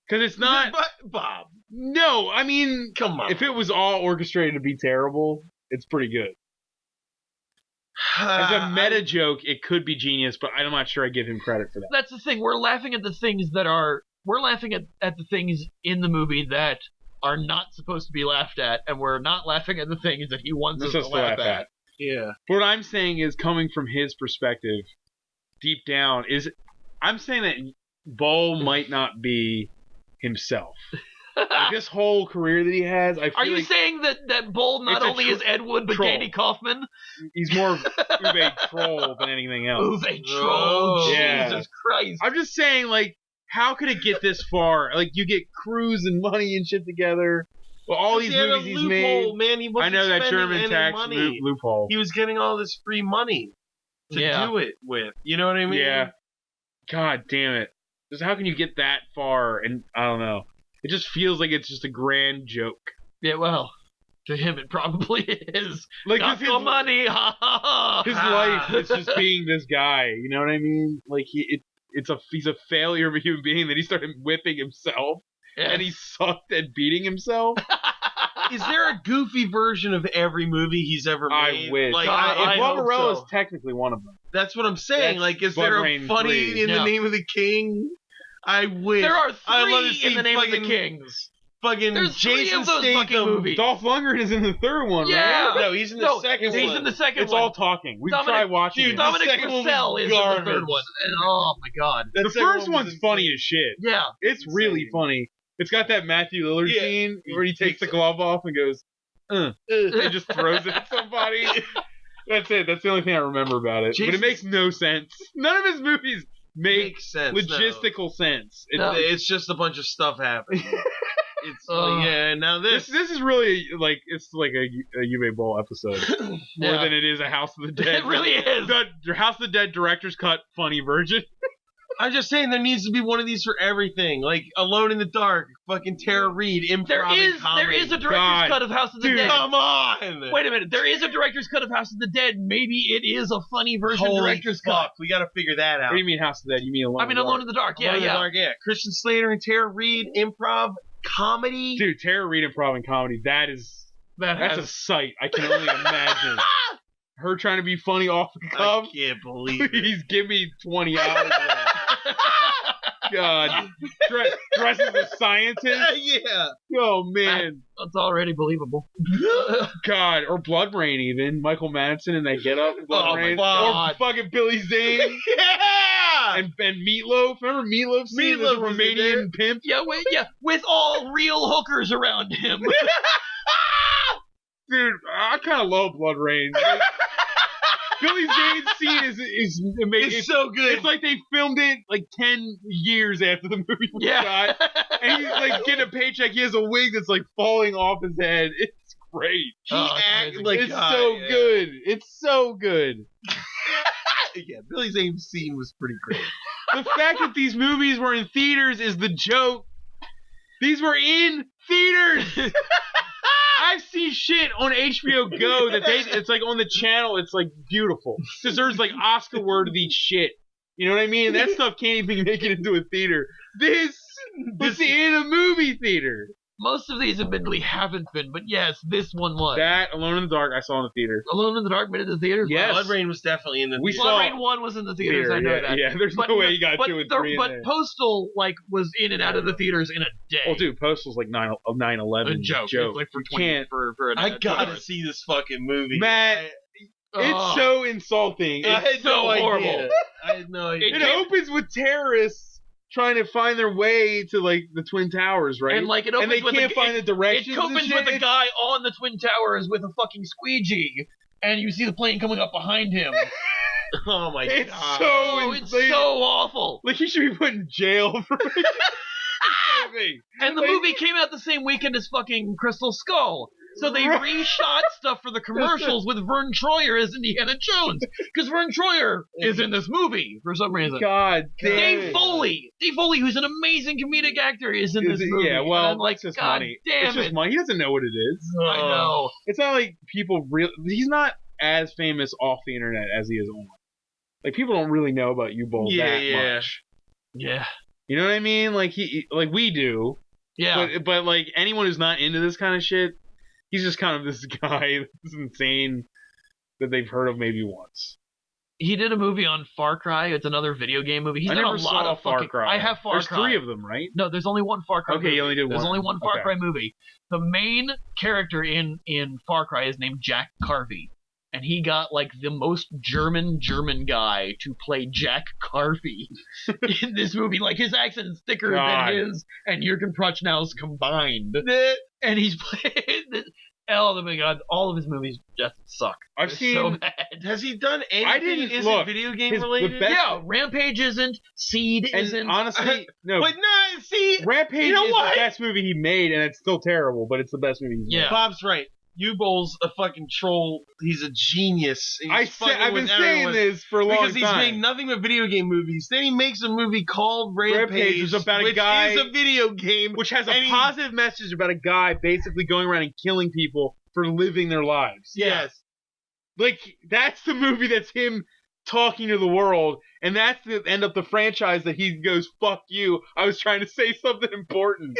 Because it's not...
But, Bob.
No, I mean...
Come on.
If it was all orchestrated to be terrible, it's pretty good. As a meta joke, it could be genius, but I'm not sure I give him credit for that.
That's the thing. We're laughing at the things that are... We're laughing at the things in the movie that are not supposed to be laughed at, and we're not laughing at the things that he wants us to laugh at.
Yeah.
What I'm saying is, coming from his perspective, deep down, is... I'm saying that Boll might not be himself. Like, this whole career that he has, I feel
Are you saying that Boll not only is Ed Wood, but Katie Kaufman?
He's more of Uwe troll than anything else.
Uwe troll.
Yeah.
Jesus Christ.
I'm just saying, like, how could it get this far? Like, you get crews and money and shit together. Well, all these movies he's made.
Man. He wasn't
I know that German tax loophole.
He was getting all this free money to do it with. You know what I mean?
Yeah. God damn it. Just how can you get that far? And I don't know. It just feels like it's just a grand joke.
Yeah, well, to him it probably is.
Like,
got
his
money, ha ha ha.
His life is just being this guy. You know what I mean? Like he's a failure of a human being that he started whipping himself, and he sucked at beating himself.
Is there a goofy version of every movie he's ever made?
I wish.
Like,
Barbarella is technically one of them.
That's what I'm saying. Like, is there a funny in the name of the king? I wish.
There are
I'd love to
3
see
in the name of the kings.
Fucking
There's 3
Jason
of those fucking
Statham.
movies.
Dolph Lundgren is in the third one,
Yeah.
right?
No, he's in the second one.
He's in the second
It's
one.
all talking. We tried watching it.
Dominic
second one
Purcell
was
is in the
garbage.
third one. And, oh my god.
The first one's funny as shit.
Yeah.
It's really funny. It's got that Matthew Lillard scene where he takes the glove off and goes, and just throws it at somebody. That's it. That's the only thing I remember about it. But it makes no sense. None of his movies make
sense.
Logistical sense.
It's just a bunch of stuff happening. It's like, now this
is really like it's like a Uwe Boll episode more than it is a House of the Dead.
It really is.
The House of the Dead director's cut funny version.
I'm just saying there needs to be one of these for everything. Like Alone in the Dark, fucking Tara Reid, improv and comedy.
There is a director's cut of House of the Dead.
Come on!
Wait a minute. There is a director's cut of House of the Dead. Maybe it is a funny version director's cut.
We got to figure that out.
What do you mean House of the Dead? You mean
Alone in the Dark. Yeah,
Alone in the Dark, yeah. Christian Slater and Tara Reid, improv, comedy.
Dude, Tara Reid improv and comedy. That's a sight. I can only imagine. Her trying to be funny off the cuff.
I can't believe it.
Please give me 20 hours. God, dresses as a scientist.
Yeah.
Oh man,
that's already believable.
God, or Blood Rain even. Michael Madsen and that Get Up. Blood Rain.
God.
Or fucking Billy Zane.
Yeah.
And Meatloaf. Remember Meatloaf?
Meatloaf,
the Romanian pimp.
Yeah, with all real hookers around him.
Dude, I kind of love Blood Rain. Billy Zane's scene is amazing.
It's so good.
It's like they filmed it like 10 years after the movie was shot. And he's like getting a paycheck. He has a wig that's like falling off his head. It's great.
It's
so good. It's so good.
Yeah, Billy Zane's scene was pretty great.
The fact that these movies were in theaters is the joke. These were in theaters. I see shit on HBO Go that it's like on the channel. It's like beautiful. Deserves like Oscar-worthy shit. You know what I mean? That stuff can't even make it into a theater. This was in a movie theater.
Most of these admittedly haven't been, but yes, this one was.
That Alone in the Dark I saw in the theater.
Alone in the Dark made it to the theaters?
Yes.
Blood Rain was definitely in the theater.
Blood Rain 1 was in the theaters, I know that.
Yeah, there's no way you got 2 and 3 in there.
But Postal, was in and out of the theaters in a day.
Oh, dude, Postal's like 9/11
a joke. It's like for 20, for
I gotta see this fucking movie.
Matt, it's so insulting. It's
so
horrible.
I had no idea.
It opens with terrorists trying to find their way to the Twin Towers, right?
And it opens
and they can't find the directions.
It opens with a guy on the Twin Towers with a fucking squeegee, and you see the plane coming up behind him.
Oh my
god! It's so awful.
Like he should be put in jail for making
And the movie came out the same weekend as fucking Crystal Skull. So they reshot stuff for the commercials with Vern Troyer as Indiana Jones. Because Vern Troyer is in this movie for some reason.
God damn
Dave Foley, who's an amazing comedic actor, is in this movie.
Yeah, well,
and
it's just
God
money.
Damn
it's just money. He doesn't know what it is.
I know.
It's not like people he's not as famous off the internet as he is on. Like people don't really know about Uwe Boll that much.
Yeah.
You know what I mean? Like we do.
Yeah.
But like anyone who's not into this kind of shit, he's just kind of this guy that's insane that they've heard of maybe once.
He did a movie on Far Cry. It's another video game movie. He's done a lot of
Far Cry.
I have Far Cry.
There's 3 of them, right?
No, there's only one Far Cry movie.
Okay, you only did one.
There's only one Far Cry movie. The main character in Far Cry is named Jack Carvey. and he got like the most German guy to play Jack Carvey in this movie. Like his accent's thicker than his and Jürgen Prochnow's combined. And he's playing. Oh my god! All of his movies just suck.
I've seen.
So bad.
Has he done anything?
I didn't
Is
look.
it video game related?
Yeah, Rampage isn't. Seed isn't.
Honestly, no.
But no, see,
Rampage
you know
is
what?
the best movie he made, and it's still terrible, but it's the best movie he's made.
Yeah.
Bob's right. Uwe Boll's a fucking troll. He's a genius.
I've been saying this for a long time.
Because he's made nothing but video game movies. Then he makes a movie called Rampage,
which is about a guy,
which is a video game.
Which has a positive message about a guy basically going around and killing people for living their lives.
Yes.
Like, that's the movie that's him talking to the world, and that's the end of the franchise that he goes, fuck you, I was trying to say something important.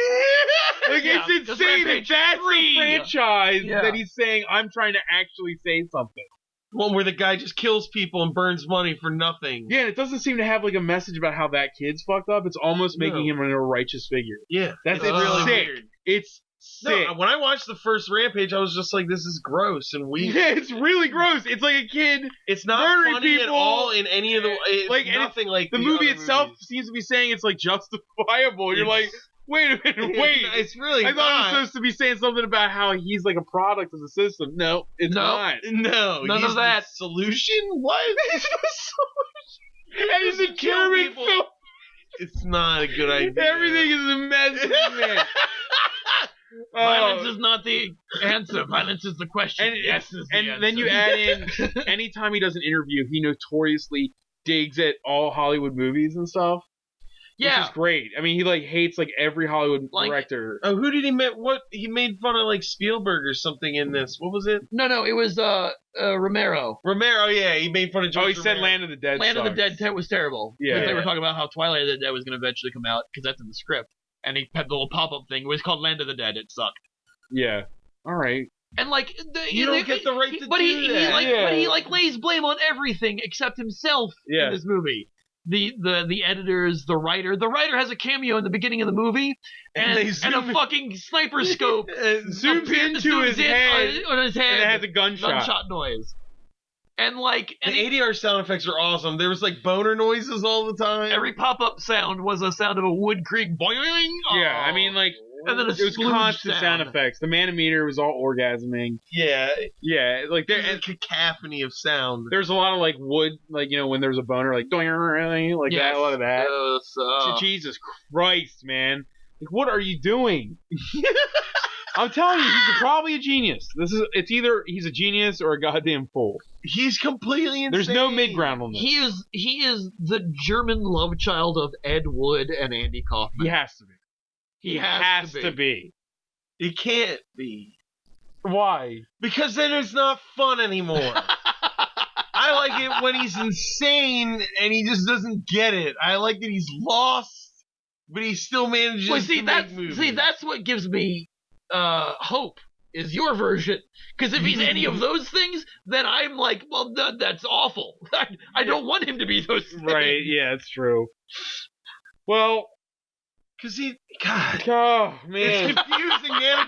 Like, it's insane that that's the franchise that he's saying, I'm trying to actually say something.
One where the guy just kills people and burns money for nothing.
Yeah, and it doesn't seem to have, like, a message about how that kid's fucked up. It's almost making him a righteous figure.
Yeah.
That's really weird. It's sick.
No, when I watched the first Rampage, I was just like, this is gross and weird.
Yeah, it's really gross. It's like a kid.
It's not funny at all in any of the. It's like nothing like
the movie itself seems to be saying it's like justifiable. You're like, wait a minute, wait.
It's really.
I thought it was supposed to be saying something about how he's like a product of the system. No, it's not.
No,
none of that.
Solution? What?
It's the solution. And it's a German film.
It's not a good idea.
Everything is a mess, man.
Violence is not the answer. Violence is the question.
And
yes is the answer.
Then you add in, anytime he does an interview, he notoriously digs at all Hollywood movies and stuff.
Yeah.
Which is great. I mean, he like hates like every Hollywood director.
Oh, who did he make? What? He made fun of like Spielberg or something in this. What was it?
No, it was Romero.
Romero, yeah, he made fun of George
Romero. Said Land of the Dead.
Land of the Dead was terrible.
Yeah.
They were talking about how Twilight of the Dead was going to eventually come out because that's in the script. And he had the little pop-up thing. It was called Land of the Dead. It sucked.
Yeah. All right.
And like
you don't get the right to do that.
But he lays blame on everything except himself in this movie. The editors, the writer. The writer has a cameo in the beginning of the movie, and a fucking sniper scope
zooms into his head,
on his head,
and it has a gunshot
noise. And like
the ADR sound effects are awesome. There was like boner noises all the time.
Every pop-up sound was a sound of a wood creek boing.
Yeah, I mean like
and then
it was constant sound effects. The Manimeter was all orgasming.
Yeah,
like
there's a cacophony of sound.
There's a lot of like wood, like when there's a boner, like like that, a lot of that. Jesus Christ, man! Like, what are you doing? I'm telling you, he's probably a genius. It's either he's a genius or a goddamn fool.
He's completely insane.
There's no mid-ground on this.
He is the German love child of Ed Wood and Andy Kaufman.
He has to be.
He has to be.
He can't be.
Why?
Because then it's not fun anymore. I like it when he's insane and he just doesn't get it. I like that he's lost, but he still manages to make movies.
See, that's what gives me hope is your version, because if he's any of those things, then I'm like, well, that's awful. I don't want him to be those things.
Right? Yeah, it's true. Well,
because
oh man,
it's confusing, man.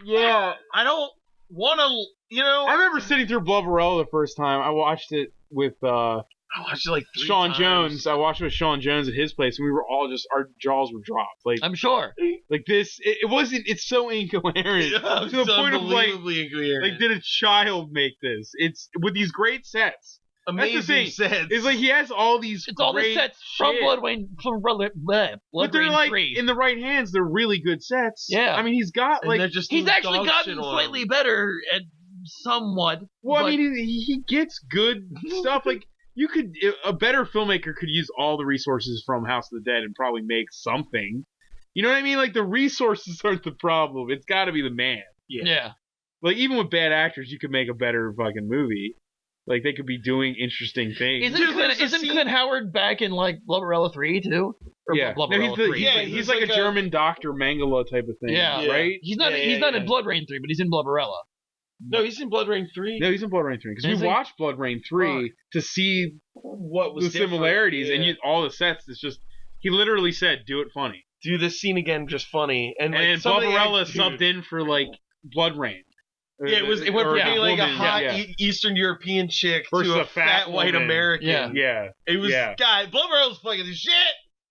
Yeah,
I don't want to.
I remember sitting through Blubberella the first time. I watched it with
I watched it like 3
Sean
times.
Jones. I watched it with Sean Jones at his place, and we were all just, our jaws were dropped. Like,
I'm sure.
Like this, it wasn't. It's so incoherent to the point of like, did a child make this? It's with these great sets.
Amazing sets.
It's like he has all these.
It's all the sets from Blood
but they're
Rain
like
3.
in the right hands. They're really good sets.
Yeah.
I mean, he's got like
he's actually gotten slightly better at somewhat.
Well, I mean, he gets good stuff. Like a better filmmaker could use all the resources from House of the Dead and probably make something. You know what I mean? Like the resources aren't the problem. It's got to be the man.
Yeah.
Like even with bad actors, you could make a better fucking movie. Like they could be doing interesting things.
Isn't Clint Howard back in like Blubberella 3 too? Or
yeah,
Blubberella 3.
He's like a German Dr. Mengele type of thing.
Yeah,
right.
He's not in Blood Rain 3, but he's in Blubberella.
No, he's in Blood Rain 3.
No, he's in Blood Rain 3 because we watched Blood Rain 3 to see
what was
the similarities and all the sets. It's just he literally said, "Do it funny."
Do this scene again, just funny. And
Blubberella subbed in for like Blood Rain.
Yeah, it went from being like a hot Eastern European chick
versus
to a fat white American.
Yeah.
It was, God, Blumhouse fucking the shit.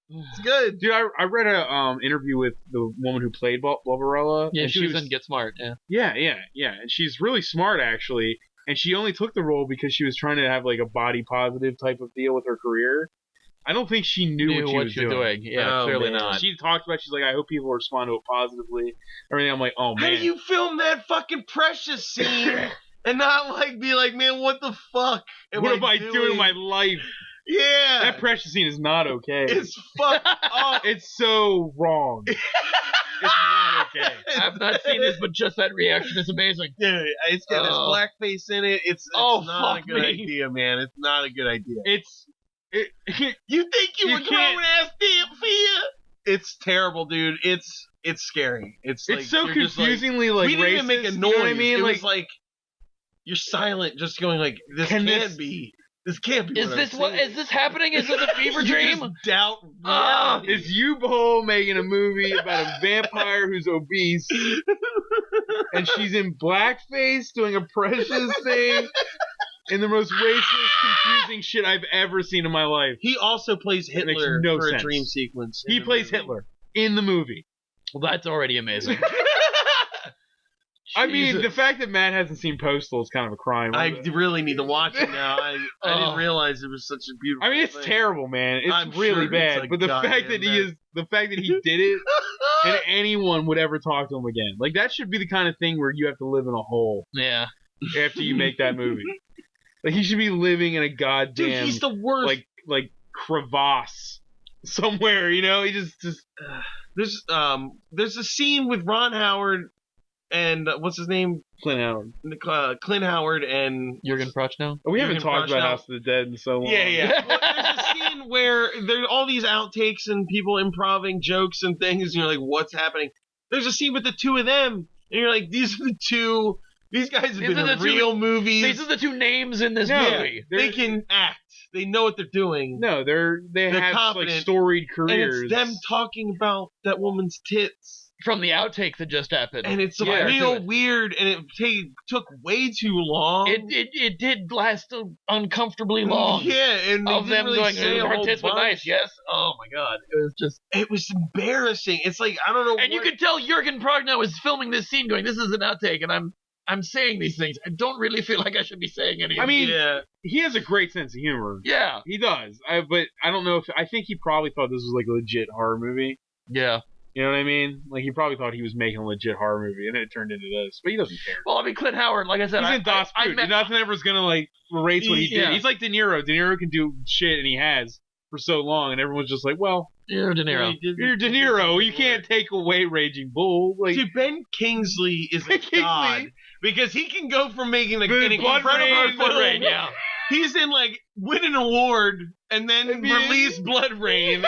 It's good.
Dude, I read a interview with the woman who played Barbarella.
Yeah, she was in Get Smart,
Yeah. And she's really smart, actually. And she only took the role because she was trying to have like a body positive type of deal with her career. I don't think she knew what she was doing.
Yeah, clearly not.
She talked about, she's like, I hope people respond to it positively. Everything. I'm like, oh, man.
How do you film that fucking Precious scene and not like be like, man, what the fuck
what am I doing in my life?
Yeah.
That Precious scene is not okay.
It's fucked up.
It's so wrong. It's not okay.
I've not seen this, but just that reaction is amazing.
Yeah, it's got this blackface in it. It's not a good idea, man. It's not a good idea. You think you were grown ass damn fear? It's terrible, dude. It's scary. It's like,
so confusingly like
we didn't even make a noise.
You know what I mean?
It was like you're silent, just going like, this can't be. This can't be.
Is this happening? Is it a fever dream?
You just doubt reality.
It's Uwe Boll making a movie about a vampire who's obese, and she's in blackface doing a Precious thing. In the most racist, confusing shit I've ever seen in my life.
He also plays Hitler for a dream sequence.
He plays Hitler in the movie.
Well, that's already amazing.
I mean, the fact that Matt hasn't seen Postal is kind of a crime.
I really need to watch it now. I didn't realize it was such a beautiful thing.
It's terrible, man. It's really bad. But the fact that he did it, and anyone would ever talk to him again. Like, that should be the kind of thing where you have to live in a hole.
Yeah.
After you make that movie. Like, he should be living in a goddamn...
Dude, he's the worst.
Like crevasse somewhere, you know? He just...
There's a scene with Ron Howard and... what's his name?
Clint Howard.
Clint Howard and...
Jürgen Prochnow?
We haven't talked about House of the Dead in so long.
Yeah. Well, there's a scene where there's all these outtakes and people improving jokes and things, and you're like, what's happening? There's a scene with the two of them, and you're like, these are the two... These guys have been in real movies.
These are the two names in this movie.
They can act. They know what they're doing.
No, they have
confident,
like storied careers.
And it's them talking about that woman's tits.
From the outtake that just happened.
And it's real weird, and it took way too long.
It did last uncomfortably long.
Yeah, and
of them
really
going, her tits were nice, yes? Oh my god.
It was embarrassing. It's like, I don't know.
And you could tell Jürgen Prochnow was filming this scene going, this is an outtake, and I'm saying these things. I don't really feel like I should be saying any of them.
I mean, he has a great sense of humor.
Yeah.
He does. But I don't know I think he probably thought this was like a legit horror movie.
Yeah.
You know what I mean? Like, he probably thought he was making a legit horror movie, and then it turned into this. But he doesn't care.
Well, I mean, Clint Howard, like I said,
he's in Das Boot. Nothing ever's gonna, like, erase what he did. He's like De Niro. De Niro can do shit, and he has for so long, and everyone's just like, well...
You're De Niro.
You're De Niro. You can't take away Raging Bull. Like,
dude, Ben Kingsley is a god. Because he can go from making like an
Blood Rain,
yeah. He's in like win an award and then release Blood Rain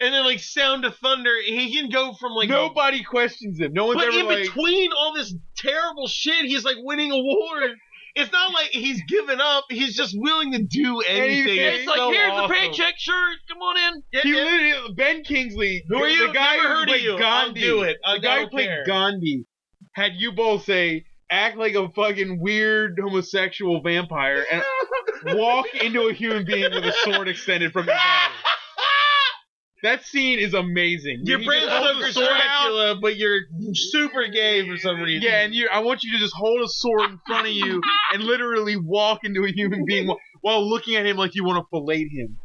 and then like Sound of Thunder. He can go from like
nobody questions him. No one's ever
in between all this terrible shit, he's like winning awards. It's not like he's given up. He's just willing to do anything.
It's like, here's the paycheck. Sure, come on in.
Ben Kingsley,
who are you?
The guy
who played
Gandhi.
I'll do it.
The guy who played Gandhi had you both say, act like a fucking weird homosexual vampire and walk into a human being with a sword extended from your body. That scene is amazing.
You're Bram Stoker's Dracula, but you're super gay for some reason.
Yeah, and I want you to just hold a sword in front of you and literally walk into a human being while looking at him like you want to fillet him.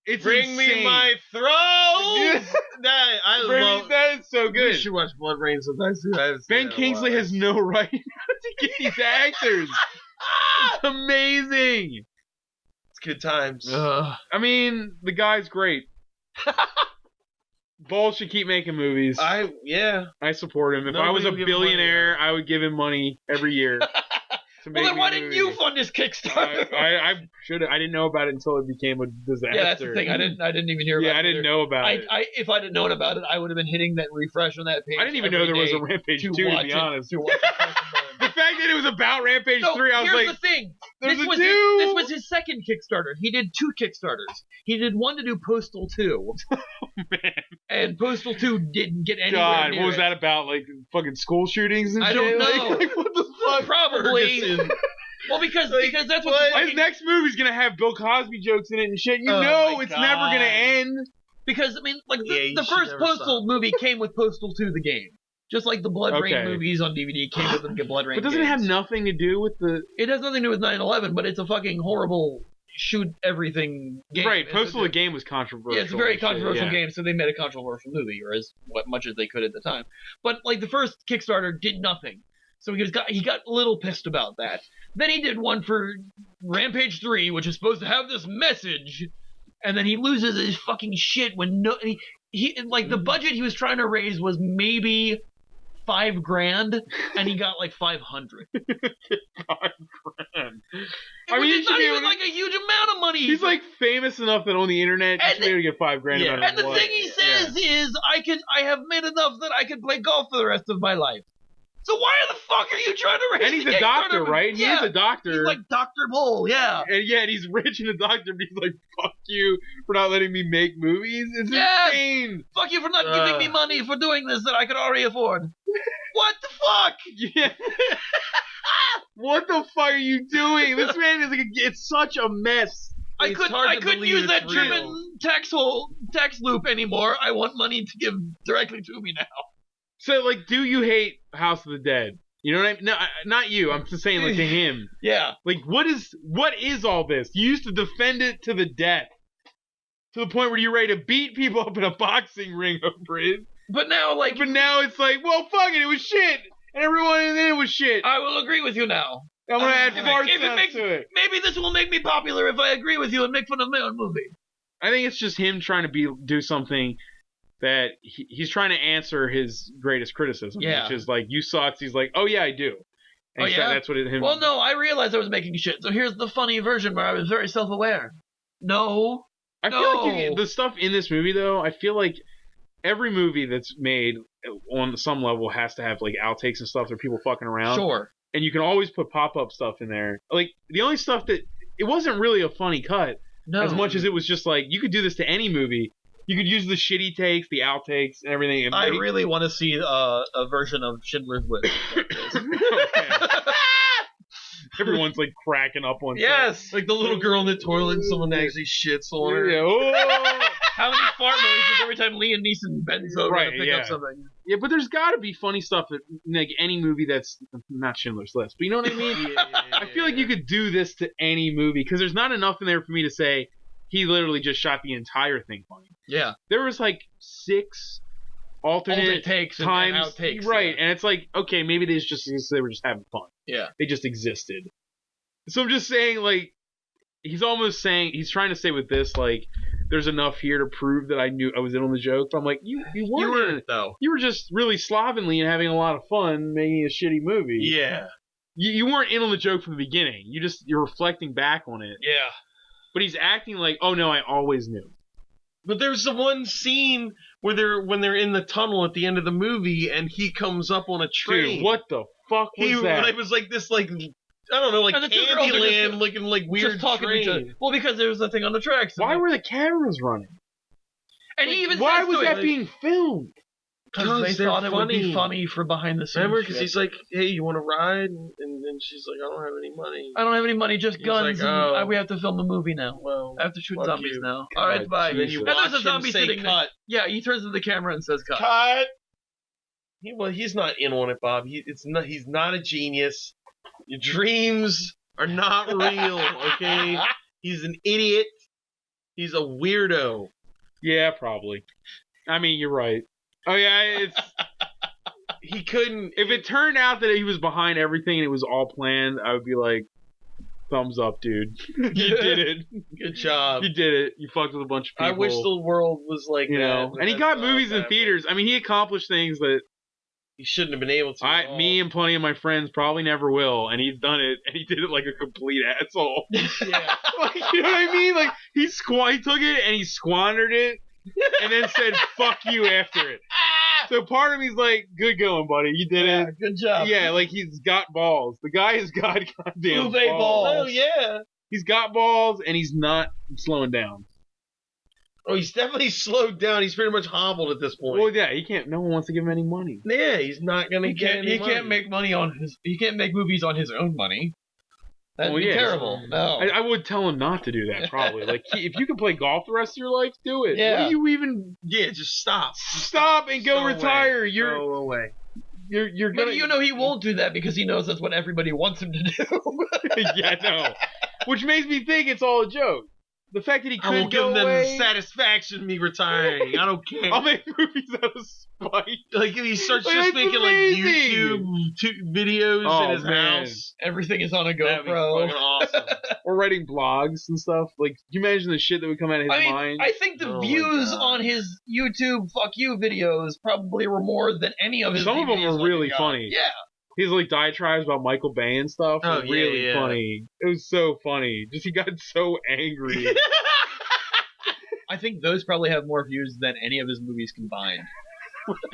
It's
Bring
insane.
me my throat!
That is so good.
We should watch Blood Rain sometimes.
Ben Kingsley has no right to get these actors. It's amazing.
It's good times.
I mean, the guy's great. Boll should keep making movies. I support him. If I was a billionaire, I would give him money every year.
Well, then why didn't you fund this Kickstarter?
I should have. I didn't know about it until it became a disaster.
Yeah, that's the thing. I didn't even hear about it.
Yeah, I didn't know about it.
If I'd have known about it, I would have been hitting that refresh on that page.
I didn't even know there was a Rampage 2, to be honest. The fact that it was about Rampage 3, I was like,
here's the thing.
This
was his second Kickstarter. He did 2 Kickstarters. He did one to do Postal 2.
Man.
And Postal 2 didn't get anywhere
God,
near
what was
it.
that about? Like fucking school shootings and
I
shit?
don't know.
Like, what the fuck?
Probably. Well, because that's what
His next movie's gonna have Bill Cosby jokes in it and shit. You know it's never gonna end.
Because, I mean, like, the first Postal movie came with Postal 2, the game. Just like the Blood Rain movies on DVD came with the Blood Rain
But doesn't it have nothing to do with the...
It has nothing to do with 9/11, but it's a fucking horrible shoot-everything game.
Right, Postal the game was controversial.
Yeah, it's a very controversial game, so they made a controversial movie, or as much as they could at the time. But, like, the first Kickstarter did nothing. So he got a little pissed about that. Then he did one for Rampage 3, which is supposed to have this message... And then he loses his fucking shit when he like the budget he was trying to raise was maybe $5,000, and he got like 500.
$5,000.
It's not even like a huge amount of money.
He's like famous enough that on the internet you should be able to get $5,000.
Yeah. And the thing he says is, I have made enough that I can play golf for the rest of my life. So why the fuck are you trying to raise?
And he's a doctor, right?
Yeah,
he's a doctor.
He's like Dr. Boll, yeah.
And he's rich and a doctor, but he's like, fuck you for not letting me make movies. It's insane.
Fuck you for not giving me money for doing this that I could already afford. What the fuck?
Yeah. What the fuck are you doing? This man is it's such a mess.
I couldn't use that German tax loop anymore. I want money to give directly to me now.
So, like, do you hate House of the Dead? You know what I mean? No, not you. I'm just saying, like, to him.
Yeah.
Like, what is all this? You used to defend it to the death. To the point where you're ready to beat people up in a boxing ring over it.
But now
it's like, well, fuck it was shit. And everyone in it was shit.
I will agree with you now.
I'm going to add fart sounds to it.
Maybe this will make me popular if I agree with you and make fun of my own movie.
I think it's just him trying to do something... that he's trying to answer his greatest criticism, which is like, you sucks. He's like, oh yeah, I do. And that's what him.
Well, no, I realized I was making shit. So here's the funny version where I was very self-aware. No.
I feel like the stuff in this movie, though, I feel like every movie that's made on some level has to have like outtakes and stuff or people fucking around.
Sure.
And you can always put pop-up stuff in there. Like, the only stuff that, it wasn't really a funny cut. No. As much as it was just like, you could do this to any movie. You could use the shitty takes, the outtakes, and everything. And
I really want to see a version of Schindler's List.
Everyone's like cracking up on
Yes!
Like the little girl in the toilet and someone actually shits on her.
Yeah. Oh.
How many fart noises every time Liam Neeson bends over to pick up something?
Yeah, but there's got to be funny stuff that, like, any movie that's not Schindler's List. But you know what I mean? I feel like you could do this to any movie because there's not enough in there for me to say, he literally just shot the entire thing funny.
Yeah.
There was like 6 alternate
takes
times.
And outtakes.
Right. Yeah. And it's like, okay, maybe they were just having fun.
Yeah.
They just existed. So I'm just saying, like, he's trying to say with this, like, there's enough here to prove that I knew I was in on the joke. But I'm like, you weren't, though. You were just really slovenly and having a lot of fun making a shitty movie.
Yeah.
You weren't in on the joke from the beginning. You're reflecting back on it.
Yeah.
But he's acting like, oh no, I always knew.
But there's the one scene where when they're in the tunnel at the end of the movie and he comes up on a train.
Dude, what the fuck was that?
It was like this, like, I don't know, like Candyland looking like weird
just talking
train.
To each other. Well, because there was a thing on the tracks.
Why were the cameras running?
And he even
why was that being filmed?
Because they thought it would be funny for behind the scenes.
Remember, because he's like, hey, you want to ride? And then she's like, I don't have any money.
I don't have any money, just
He's
guns.
Like,
we have to film a movie now.
Well,
I have to shoot zombies now.
God,
all right, bye.
And then you
and
watch
there's a zombie
him say
sitting
cut.
there. Yeah, he turns to the camera and says cut.
Cut! He's not in on it, Bob. He's not a genius. Your dreams are not real, okay? He's an idiot. He's a weirdo.
Yeah, probably. I mean, you're right. Oh, yeah,
he couldn't...
If it turned out that he was behind everything and it was all planned, I would be like, thumbs up, dude. You did it.
Good job.
You did it. You fucked with a bunch of people.
I wish the world was like that.
Know? And he got movies in theaters. I mean, he accomplished things that...
he shouldn't have been able to.
Me and plenty of my friends probably never will, and he's done it, and he did it like a complete asshole.
Yeah.
Like, you know what I mean? Like, he took it, and he squandered it, and then said, fuck you after it. So part of me's like, good going, buddy. You did it.
Good job.
Yeah, like he's got balls. The guy has got goddamn
Uwe
balls.
Boll.
Oh, yeah.
He's got balls, and he's not slowing down.
Oh, he's definitely slowed down. He's pretty much hobbled at this point.
Well, yeah, he can't. No one wants to give him any money.
Yeah, he's not gonna get any money.
He can't make money on his. He can't make movies on his own money. That'd be terrible. No,
I would tell him not to do that. Probably. Like, if you can play golf the rest of your life, do it.
Yeah.
What do you even?
Yeah, just stop.
Stop and go retire.
Go away.
You're gonna.
But you know he won't do that because he knows that's what everybody wants him to do.
Yeah, no. Which makes me think it's all a joke. The fact that he
I won't
couldn't
give
go
them
away.
the satisfaction of me retiring. I don't care.
I'll make movies out of spite.
Like if he starts
Like,
just
that's
making
amazing.
like YouTube videos in his house.
Everything is on a
That'd be
GoPro.
fucking awesome.
Or writing blogs and stuff. Like, can you imagine the shit that would come out of his mind?
I think the
Oh my
views
God.
on his YouTube "fuck you" videos probably were more than any of his.
Some of them
DVDs
were really
got.
funny.
Yeah.
His like diatribes about Michael Bay and stuff
Oh,
were
yeah,
really
yeah.
funny. It was so funny. Just he got so angry.
I think those probably have more views than any of his movies combined.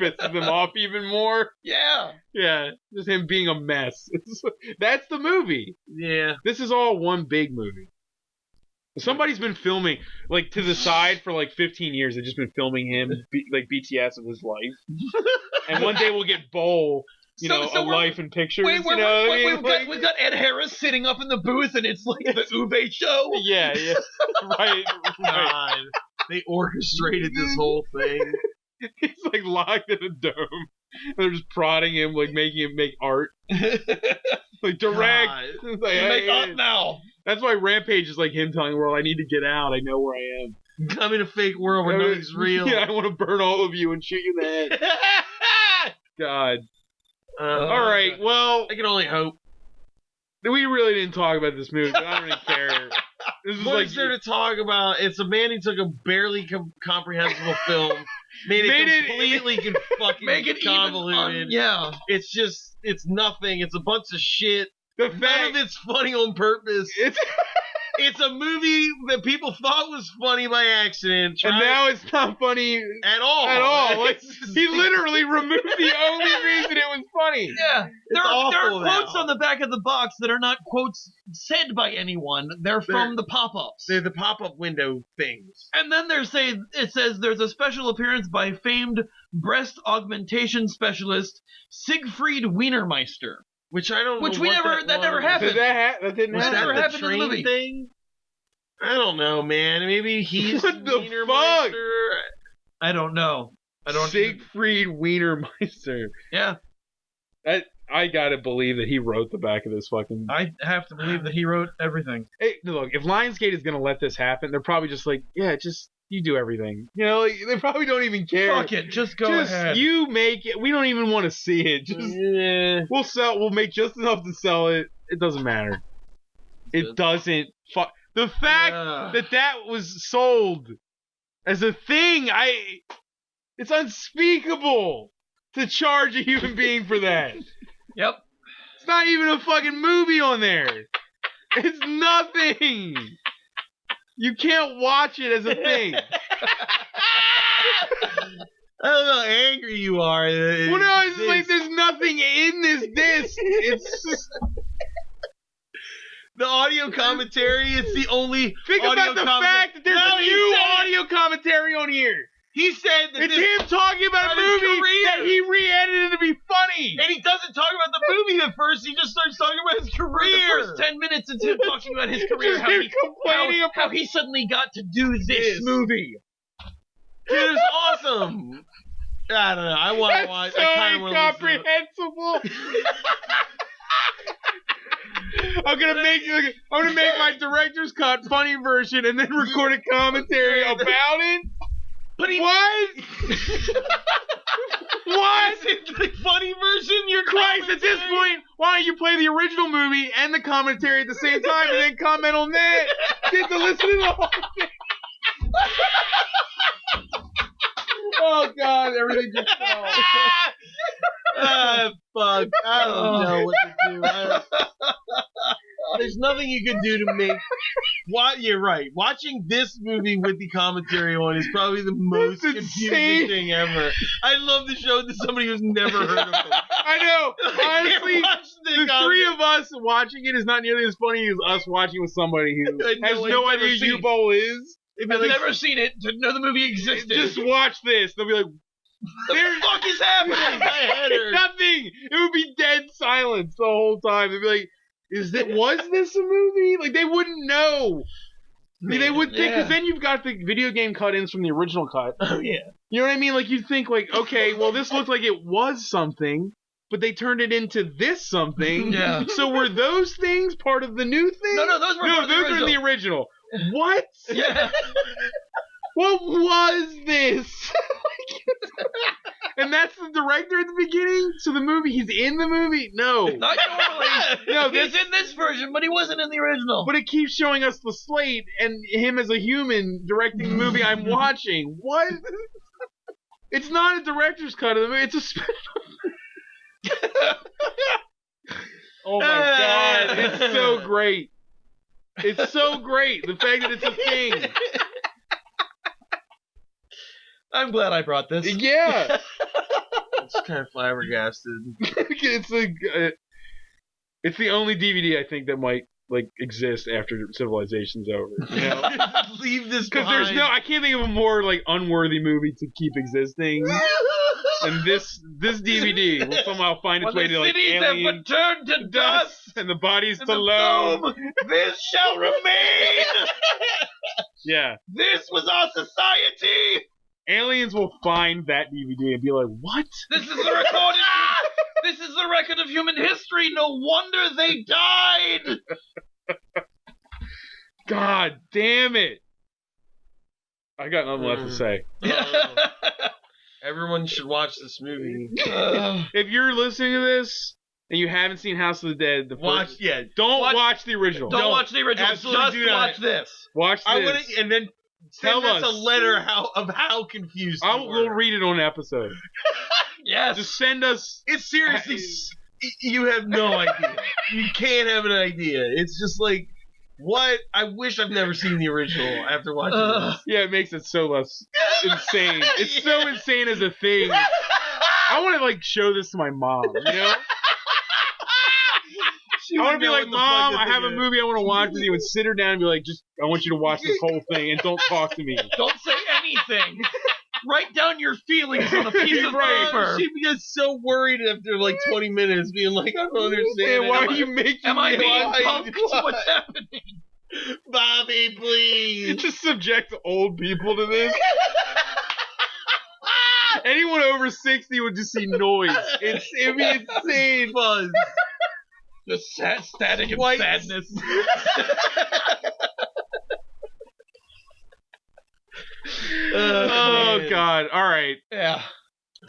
Pisses them off even more.
Yeah.
Yeah, just him being a mess. That's the movie.
Yeah.
This is all one big movie. Somebody's been filming, like, to the side for, like, 15 years. They've just been filming him, like, BTS of his life. And one day we'll get Boll, you know, a life in pictures,
Wait,
you know what I mean?
we've got Ed Harris sitting up in the booth, and it's like the Uwe show.
Yeah, right.
God. They orchestrated this whole thing.
He's, like, locked in a dome. They're just prodding him, like, making him make art. Like, direct. It's like,
Make up now.
That's why Rampage is like him telling the world, I need to get out. I know where I am.
I'm in a fake world where nothing's real.
Yeah, I want to burn all of you and shoot you in the head. God. All right, well,
I can only hope.
we really didn't talk about this movie. But I don't really care. This is
What
like
is there to talk about? It's a man who took a barely comprehensible film, made it completely fucking
Make it
convoluted.
yeah.
It's just, it's nothing. It's a bunch of shit.
the
None
fact
of it's funny on purpose. It's a movie that people thought was funny by accident.
and now it's not funny
at all.
at all. Like,
It's just-
he literally removed the only reason it was funny.
Yeah. There are
awful
quotes
now.
on the back of the box that are not quotes said by anyone. They're from the pop-ups.
They're the pop-up window things.
And then it says there's a special appearance by famed breast augmentation specialist Siegfried Wienermeister.
Which I don't know.
Which we
what
never- that never happened.
That didn't
Was
happen.
never
that
happened
the
in the
train
movie.
thing? I don't know, man. Maybe he's
What the
Wienermeister.
I don't know. I don't.
Siegfried Wienermeister.
Yeah.
I gotta believe that he wrote the back of this fucking.
I have to believe that he wrote everything.
Hey, look, if Lionsgate is gonna let this happen, they're probably just like, yeah, just you do everything. You know, like, they probably don't even care.
Fuck it. Just go
Just
ahead.
you make it. We don't even want to see it. Just
Yeah.
we'll make just enough to sell it. It doesn't matter. It doesn't. The fact that was sold as a thing, it's unspeakable to charge a human being for that.
Yep.
It's not even a fucking movie on there. It's nothing. You can't watch it as a thing.
I don't know how angry you are.
Well, no, it's like there's nothing in this disc. It's just...
The audio commentary, it's the only
Think
audio
about the fact that there's a new audio commentary on here.
He said that
It's him talking about a
his
movie
career.
that he re-edited to be funny.
And he doesn't talk about the movie at first. He just starts talking about his
For
career.
the first 10 minutes, it's him talking about his career,
Just him complaining
how he suddenly got to do this movie.
Dude, it's awesome. I don't know. I want to watch.
That's
I
so
kind of want to listen to it.
incomprehensible. I'm gonna make my director's cut funny version and then record a commentary about it.
But he,
What? What?
Is it the funny version? You're
Christ, at this point, why don't you play the original movie and the commentary at the same time and then comment on that? Get to listen to the whole thing. Oh, God, everything just fell.
Fuck. I don't know what to do. There's nothing you can do to make. You're right. Watching this movie with the commentary on is probably the most
That's
confusing
insane.
thing ever. I'd love to show it to somebody who's never heard of it.
I know. Honestly,
Watch
the three of us watching it is not nearly as funny as us watching with somebody who
I know,
has
I've
no
never
idea
seen.
Uwe Boll is.
I've never seen it, didn't know the movie existed.
Just watch this. They'll be like,
what the fuck is happening? My head hurts.
Nothing. It would be dead silence the whole time. They'd be like, was this a movie? Like, they wouldn't know. They would think, because then you've got the video game cut-ins from the original cut.
Oh, yeah.
You know what I mean? Like, you'd think, like, okay, well, this looked like it was something, but they turned it into this something.
Yeah.
So were those things part of the new thing?
No, those were
in the original. What?
Yeah.
What was this? And that's the director at the beginning? So the movie, he's in the movie? No.
Not normally.
No,
he's in this version, but he wasn't in the original.
But it keeps showing us the slate and him as a human directing the movie I'm watching. What? It's not a director's cut of the movie. It's a special. Oh my God. It's so great. It's so great. The fact that it's a thing.
I'm glad I brought this.
Yeah.
It's kind of flabbergasted.
It's the only DVD I think that might exist after Civilization's over. You know?
Leave this
because I can't think of a more unworthy movie to keep existing. And this DVD will somehow find its way to
cities
Alien,
have turned to dust,
and the bodies to loam.
This shall remain.
Yeah.
This was our society.
Aliens will find that DVD and be like, "What?
This is the recorded. This is the record of human history. No wonder they died."
God damn it! I got nothing left to say.
Everyone should watch this movie.
If you're listening to this and you haven't seen House of the Dead, don't watch the original.
Don't watch the original.
Absolutely
Just watch this.
Watch this.
And then send us a letter of how confused you were.
We'll read it on an episode.
Yes.
Just send us.
It's seriously. You have no idea. You can't have an idea. It's just like, what? I wish I've never seen the original after watching this.
Yeah, it makes it so less insane. It's so insane as a thing. I want to show this to my mom, you know? I want to be like, Mom, I have a movie I want to watch with you, and sit her down and be like, I want you to watch this whole thing and don't talk to me.
Don't say anything. Write down your feelings on a piece of paper.
She gets so worried after 20 minutes, being like, I don't understand.
Man, why are you making
Am I being punked? What's happening?
Bobby, please.
Just subject old people to this. Anyone over 60 would just see noise. It'd be insane.
Fuzz.
Just static and sadness.
Oh God! All right.
Yeah.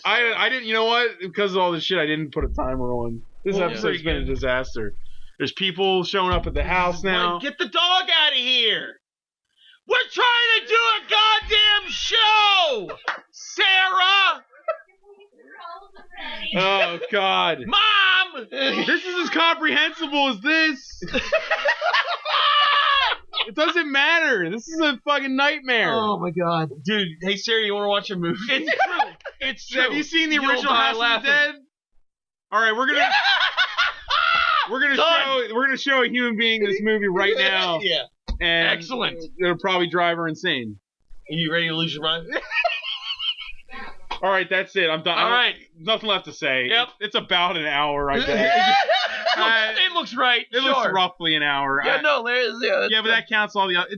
I didn't. You know what? Because of all this shit, I didn't put a timer on. This episode's been a disaster. There's people showing up at the house now.
Get the dog out of here!
We're trying to do a goddamn show, Sarah.
Oh God,
Mom!
This is as comprehensible as this. It doesn't matter. This is a fucking nightmare.
Oh my God,
dude. Hey Sarah, you want to watch a movie?
It's true. It's true.
Have you seen the original House of the Dead? All right, we're gonna show a human being this movie right now.
Yeah.
And
excellent.
It'll probably drive her insane.
Are you ready to lose your mind?
All right, that's it. I'm done.
All right,
nothing left to say.
Yep.
It's about an hour, I think.
It looks right.
It looks roughly an hour.
Yeah,
but that counts all the other.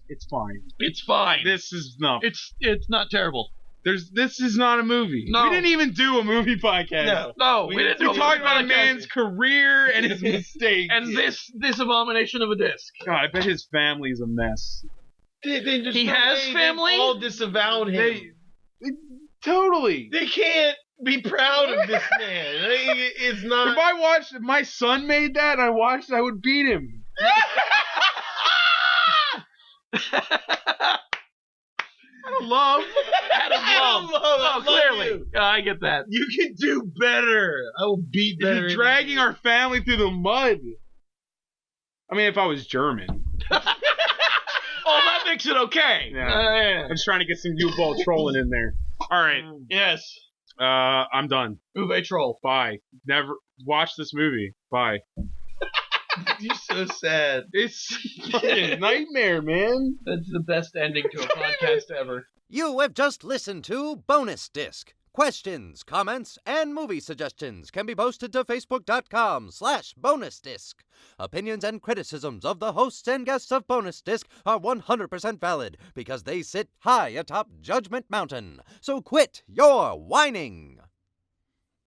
It's fine.
It's fine.
This is enough.
It's not terrible.
This is not a movie.
No.
We didn't even do a movie podcast.
No, we didn't.
We talked about a man's career and his mistakes.
And this abomination of a disc.
God, I bet his family's a mess.
He has family?
They all disavowed him.
Totally.
They can't be proud of this man. It's not.
If my son made that and I watched it, I would beat him. Love.
Adam Love. Oh, clearly. I get that.
You can do better. I will beat better.
You're dragging our family through the mud. I mean, if I was German.
Oh, that makes it okay.
Yeah. I'm just trying to get some Uwe Boll trolling in there. All right.
Yes.
I'm done.
Uwe troll.
Bye. Never watch this movie. Bye.
You're so sad.
It's fucking nightmare, man.
That's the best ending to a podcast ever.
You have just listened to Bonus Disc. Questions, comments, and movie suggestions can be posted to facebook.com/bonusdisc. Opinions and criticisms of the hosts and guests of Bonus Disc are 100% valid because they sit high atop Judgment Mountain. So quit your whining.